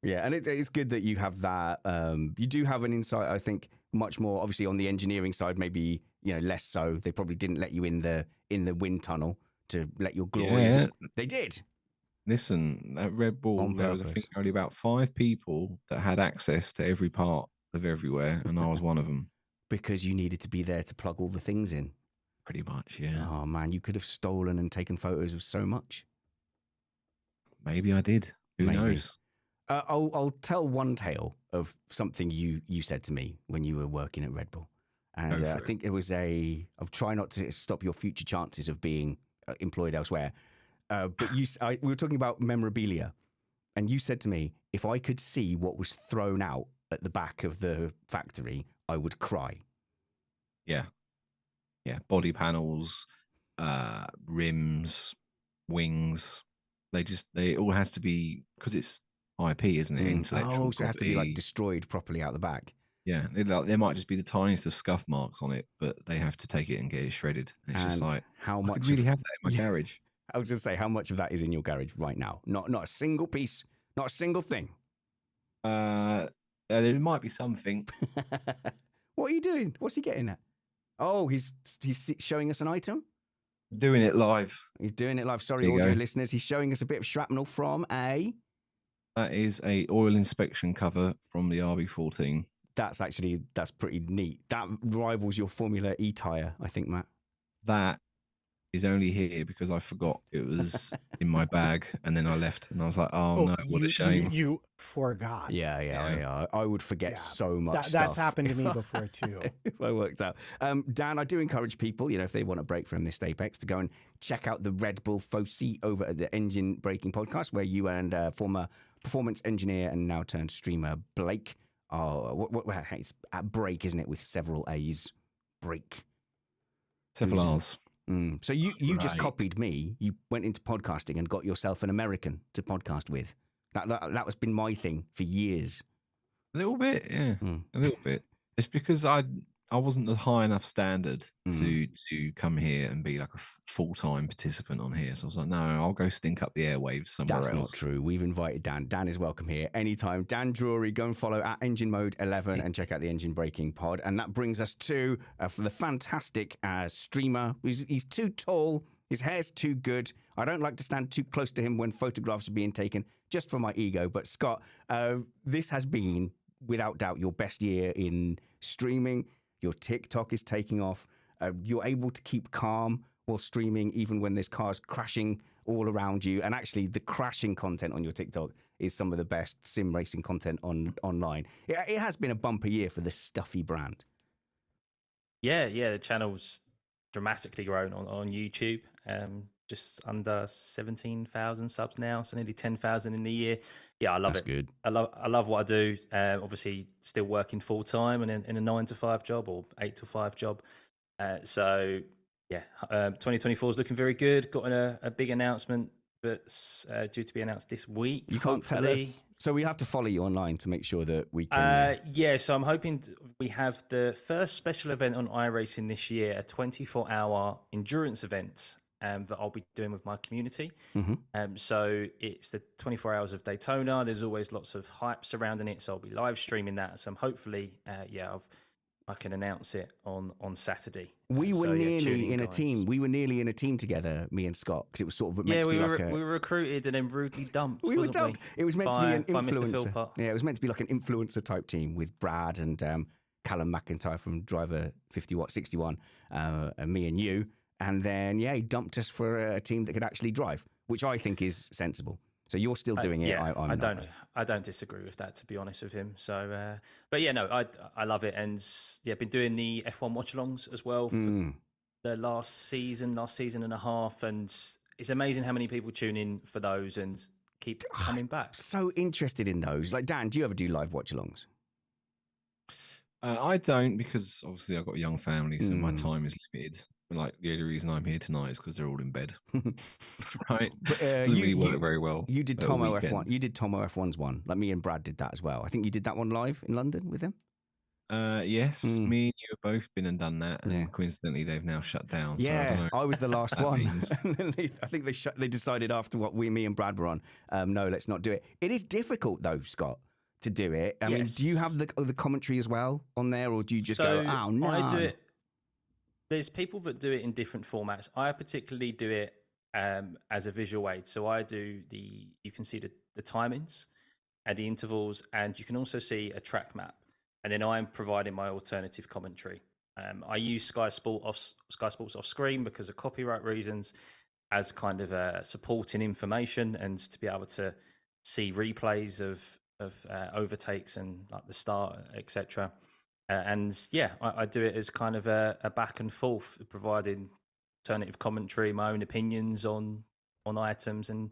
Yeah, and it's good that you have that. You do have an insight, I think, much more obviously on the engineering side, maybe less so. They probably didn't let you in the wind tunnel to let your glories. Yeah. They did. Listen, at Red Bull, there was I think only about 5 people that had access to every part of everywhere, and I was one of them. Because you needed to be there to plug all the things in. Pretty much, yeah. Oh man, you could have stolen and taken photos of so much. Maybe I did. Who knows? I'll tell one tale of something you said to me when you were working at Red Bull. And I think it was I'll try not to stop your future chances of being employed elsewhere. But we were talking about memorabilia. And you said to me, if I could see what was thrown out at the back of the factory, I would cry. Yeah. Yeah. Body panels, rims, wings. They all has to be, because it's IP, isn't it? Intellectual. Oh, so it has to be like destroyed properly out the back. Yeah, there might just be the tiniest of scuff marks on it, but they have to take it and get it shredded. And it's just like, how much? I could really have that in my garage. I was going to say, how much of that is in your garage right now? Not a single piece, not a single thing. There might be something. What are you doing? What's he getting at? Oh, he's showing us an item. Doing it live. He's doing it live. Sorry, audio listeners. He's showing us a bit of shrapnel from a. That is a oil inspection cover from the RB14. That's pretty neat. That rivals your Formula E tyre, I think, Matt. That is only here because I forgot it was in my bag, and then I left, and I was like, "Oh no, what a shame!" You forgot. Yeah. I would forget so much. That's happened to me before too. If I worked out, Dan, I do encourage people, if they want a break from Missed Apex, to go and check out the Red Bull Foci over at the Engine Braking Podcast, where you and former performance engineer and now turned streamer Blake. It's at Break, isn't it, with several A's? break. Several R's. So you just Right. copied me. You went into podcasting and got yourself an American to podcast with. That has been my thing for years. A little bit, yeah, a little bit. It's because I wasn't a high enough standard to come here and be like a full-time participant on here. So I was like, no, I'll go stink up the airwaves somewhere else. That's not true. We've invited Dan. Dan is welcome here anytime. Dan Drury, go and follow at Enginemode11 and check out the Engine Braking Pod. And that brings us to for the fantastic streamer. He's too tall. His hair's too good. I don't like to stand too close to him when photographs are being taken, just for my ego. But Scott, this has been, without doubt, your best year in streaming. Your TikTok is taking off. You're able to keep calm while streaming, even when there's cars crashing all around you. And actually, the crashing content on your TikTok is some of the best sim racing content online. It has been a bumper year for the Stuffey brand. Yeah, the channel's dramatically grown on YouTube. Just under 17,000 subs now, so nearly 10,000 in the year. Yeah, I love That's it. good. I love what I do. Obviously, still working full time and in a 9 to 5 job or 8 to 5 job. So yeah, 2024 is looking very good. Got a big announcement that's due to be announced this week. You can't tell us. So we have to follow you online to make sure that we can. Yeah, so I'm hoping we have the first special event on iRacing this year, a 24-hour endurance event. That I'll be doing with my community. So it's the 24 hours of Daytona. There's always lots of hype surrounding it. So I'll be live streaming that. So I'm hopefully, I can announce it on Saturday. We were nearly in a team. We were nearly in a team together, me and Scott, because it was sort of meant to be we were recruited and then rudely dumped. We were dumped. It was meant to be an by Mr. influencer. Philpott. Yeah, it was meant to be like an influencer type team with Brad and Callum McIntyre from Driver 61, and me and you. And then, he dumped us for a team that could actually drive, which I think is sensible. So you're still doing it. Yeah, I don't disagree with that, to be honest with him. So, but yeah, no, I love it. And yeah, I've been doing the F1 watch-alongs as well for the last season and a half. And it's amazing how many people tune in for those and keep coming back. So interested in those. Like, Dan, do you ever do live watch-alongs? I don't, because obviously I've got a young family, so my time is limited. Like, the only reason I'm here tonight is because they're all in bed, right? But you work very well. You did Tomo F1. You did Tomo F1's one. Like, me and Brad did that as well. I think you did that one live in London with him. Yes, me and you have both been and done that, and coincidentally, they've now shut down. Yeah, so I was the last one. And then I think they decided after what me and Brad were on, no, let's not do it. It is difficult though, Scott, to do it. I mean, do you have the commentary as well on there, or do you just go, oh no? I do it. There's people that do it in different formats. I particularly do it as a visual aid. So I do you can see the timings and the intervals, and you can also see a track map. And then I'm providing my alternative commentary. I use Sky Sports off screen because of copyright reasons, as kind of supporting information and to be able to see replays of overtakes and like the start, etc. And yeah, I do it as kind of a back and forth, providing alternative commentary, my own opinions on items, and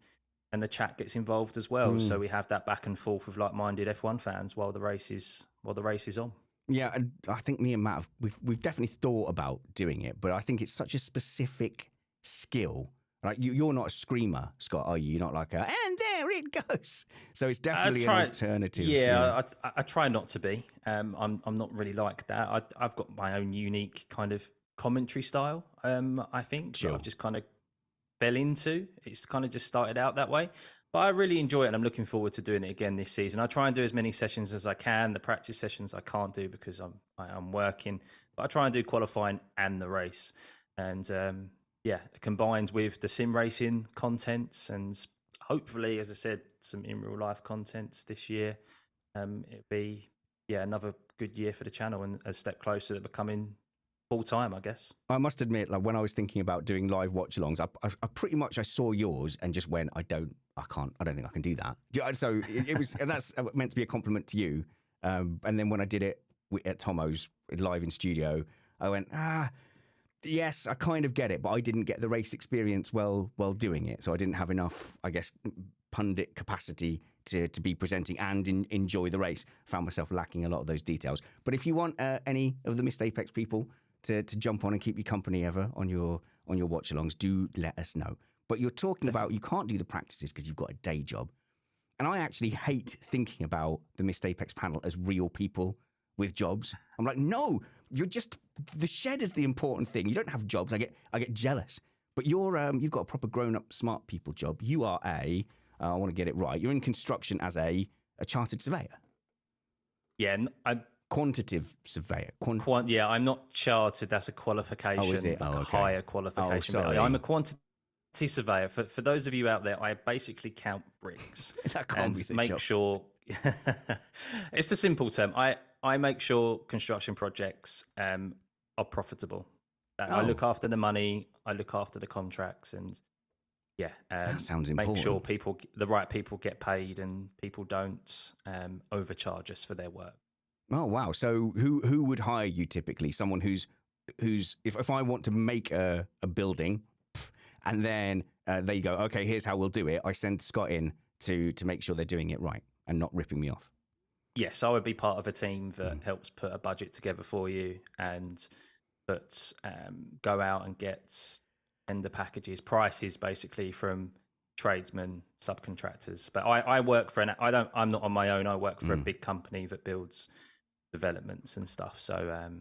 the chat gets involved as well. So we have that back and forth with like-minded F1 fans while the race is on. Yeah, and I think me and Matt we've definitely thought about doing it, but I think it's such a specific skill. Like you're not a screamer, Scott, are you? You're not like and there it goes. So it's definitely an alternative. Yeah, I try not to be. I'm not really like that. I've got my own unique kind of commentary style. I think that I've just kind of fell into. It's kind of just started out that way. But I really enjoy it, and I'm looking forward to doing it again this season. I try and do as many sessions as I can. The practice sessions I can't do because I'm working, but I try and do qualifying and the race. And combined with the sim racing contents, and hopefully, as I said, some in real life contents this year. It'll be another good year for the channel and a step closer to becoming full time, I guess. I must admit, like when I was thinking about doing live watch alongs, I pretty much I saw yours and just went, I don't think I can do that. So it was, and that's meant to be a compliment to you. And then when I did it at Tomo's live in studio, I went, yes, I kind of get it, but I didn't get the race experience while doing it. So I didn't have enough, I guess, pundit capacity to be presenting and enjoy the race. Found myself lacking a lot of those details. But if you want any of the Missed Apex people to jump on and keep you company ever on your watch-alongs, do let us know. But you're talking about you can't do the practices because you've got a day job. And I actually hate thinking about the Missed Apex panel as real people with jobs. I'm like, no, the shed is the important thing. You don't have jobs. I get jealous. But you've got a proper grown-up smart people job. You are I want to get it right. You're in construction as a chartered surveyor. Yeah, quantitative surveyor. Yeah, I'm not chartered. That's a qualification. Oh, is it? Like a higher qualification. Oh, sorry. I'm a quantity surveyor. For those of you out there, I basically count bricks. That can't be the make job. Sure. It's a simple term. I make sure construction projects are profitable. I look after the money. I look after the contracts, and that sounds important. Make sure the right people get paid, and people don't overcharge us for their work. Oh wow! So who would hire you typically? Someone who's if I want to make a building, and then they go, okay, here's how we'll do it. I send Scott in to make sure they're doing it right and not ripping me off. Yes, I would be part of a team that helps put a budget together for you and go out and get tender packages, prices basically from tradesmen, subcontractors. But I work for I'm not on my own. I work for a big company that builds developments and stuff. So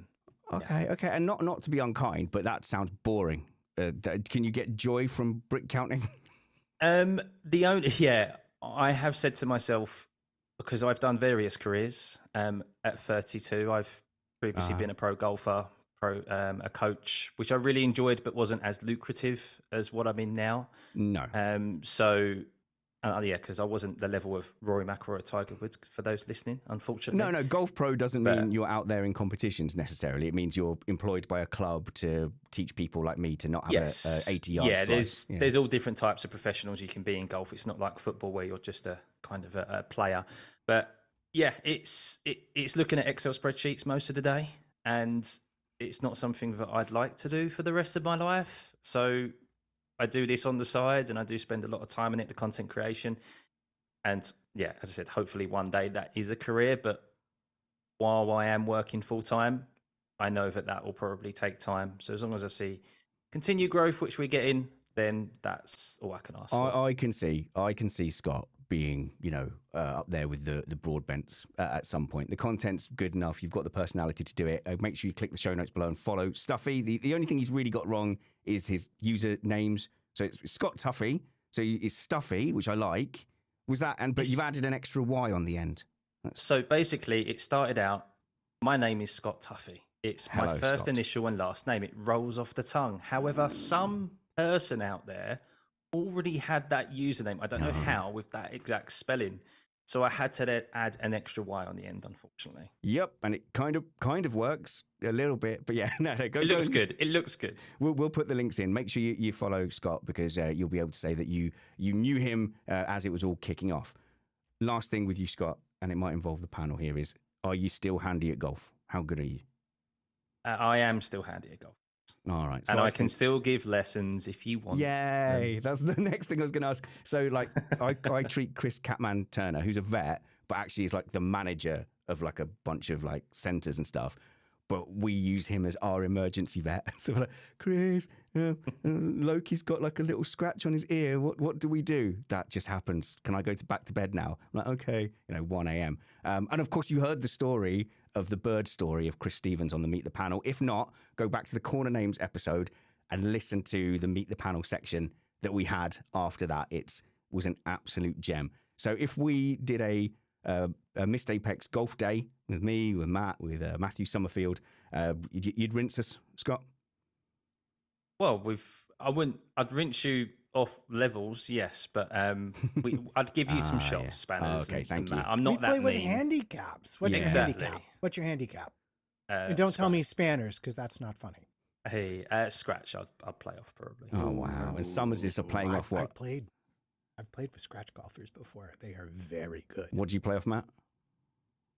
okay, and not to be unkind, but that sounds boring. Can you get joy from brick counting? I have said to myself, because I've done various careers. At 32, I've previously been a pro golfer, a coach, which I really enjoyed, but wasn't as lucrative as what I'm in now. No. Because I wasn't the level of Rory McIlroy or Tiger Woods, for those listening, unfortunately. No, golf pro doesn't mean you're out there in competitions necessarily. It means you're employed by a club to teach people like me to not have a 80 yard there's all different types of professionals you can be in golf. It's not like football where you're just a kind of a player. But yeah, it's looking at Excel spreadsheets most of the day, and it's not something that I'd like to do for the rest of my life. So I do this on the side, and I do spend a lot of time in it, the content creation. And yeah, as I said, hopefully one day that is a career. But while I am working full time, I know that will probably take time. So as long as I see continued growth, which we're getting, then that's all I can ask for. I can see Scott being, up there with the broadbents at some point. The content's good enough. You've got the personality to do it. Make sure you click the show notes below and follow Stuffey. The only thing he's really got wrong is his user names. So it's Scott Tuffey. So it's Stuffey, which I like. Was that? But you've added an extra Y on the end. So basically, it started out. My name is Scott Tuffey. It's my first Scott. Initial and last name. It rolls off the tongue. However, some person out there already had that username. I don't know how, with that exact spelling. So I had to add an extra Y on the end, unfortunately. Yep, and it kind of works a little bit, but yeah, go. It looks good. It looks good. We'll put the links in. Make sure you follow Scott, because you'll be able to say that you knew him as it was all kicking off. Last thing with you, Scott, and it might involve the panel here, is: are you still handy at golf? How good are you? I am still handy at golf. All right. So and I can still give lessons if you want. Yay. That's the next thing I was going to ask. So, like, I treat Chris Catman Turner, who's a vet, but actually is like the manager of like a bunch of like centers and stuff. But we use him as our emergency vet. So we're like, Chris, Loki's got like a little scratch on his ear. What do we do? That just happens. Can I go back to bed now? I'm like, okay, 1 a.m. And of course, you heard the story of the bird story of Chris Stevens on the Meet the Panel. If not, go back to the Corner Names episode and listen to the Meet the Panel section that we had after that. It was an absolute gem. So if we did a Missed Apex golf day with me, with Matt, with Matthew Summerfield, you'd rinse us, Scott? Well, I'd rinse you off levels, yes, but I'd give you some shots, Spanners. Okay, thank you. I'm not that play with mean. handicaps. What's your handicap? What's your handicap? And don't tell me Spanners, because that's not funny. Hey, Scratch, I'll play off probably. Oh wow! And Summers is playing off what? I've played with scratch golfers before. They are very good. What do you play off, Matt?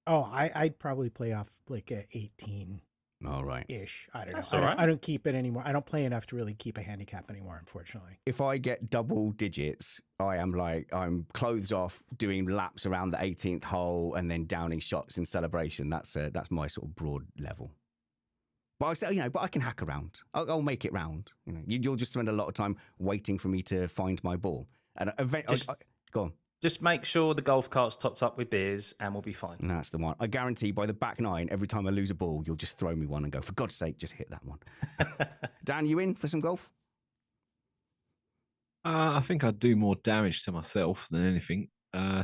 Oh, I'd probably play off like a 18. All right. Ish. I don't know. That's all right. I don't keep it anymore. I don't play enough to really keep a handicap anymore, unfortunately. If I get double digits, I'm clothes off, doing laps around the 18th hole and then downing shots in celebration. That's my sort of broad level. But I say, but I can hack around. I'll make it round. You'll just spend a lot of time waiting for me to find my ball. And go on. Just make sure the golf cart's topped up with beers, and we'll be fine. That's the one. I guarantee by the back nine, every time I lose a ball, you'll just throw me one and go, for God's sake, just hit that one. Dan, you in for some golf? I think I'd do more damage to myself than anything.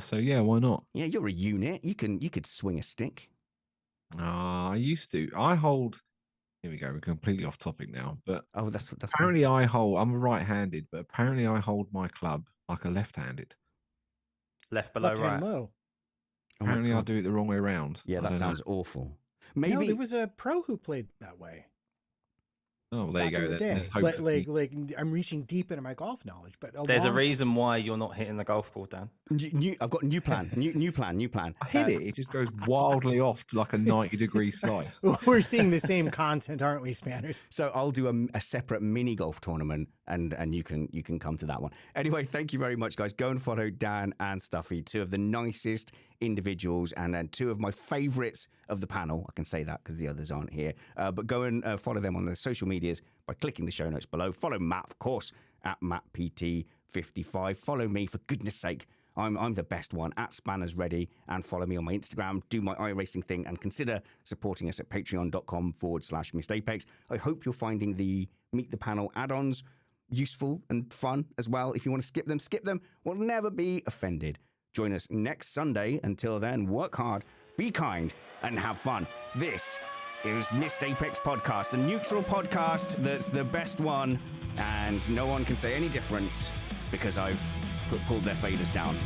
So yeah, why not? Yeah, you're a unit. You could swing a stick. I used to. I hold. Here we go. We're completely off topic now. But that's apparently fine. I'm right-handed, but apparently I hold my club like a left-handed. Left below right. Low. Apparently I do it the wrong way around. Yeah, that sounds awful. Maybe no, there was a pro who played that way. Oh, there you go. Like I'm reaching deep into my golf knowledge, but there's a reason why you're not hitting the golf ball, Dan. I've got a new plan. New plan. I hit it. It just goes wildly off to like a 90-degree slice. We're seeing the same content, aren't we, Spanners? So I'll do a separate mini golf tournament, and you can come to that one. Anyway, thank you very much, guys. Go and follow Dan and Stuffey, two of the nicest individuals, and then two of my favourites of the panel. I can say that because the others aren't here. But go and follow them on their social medias by clicking the show notes below. Follow Matt, of course, at MattPT55. Follow me, for goodness sake. I'm the best one, at SpannersReady, and follow me on my Instagram, do my iRacing thing, and consider supporting us at patreon.com/missedapex. I hope you're finding the Meet the Panel add-ons useful and fun as well. If you want to skip them. We'll never be offended. Join us next Sunday. Until then, work hard, be kind, and have fun. This is Missed Apex Podcast, a neutral podcast that's the best one, and no one can say any different because I've pulled their faders down.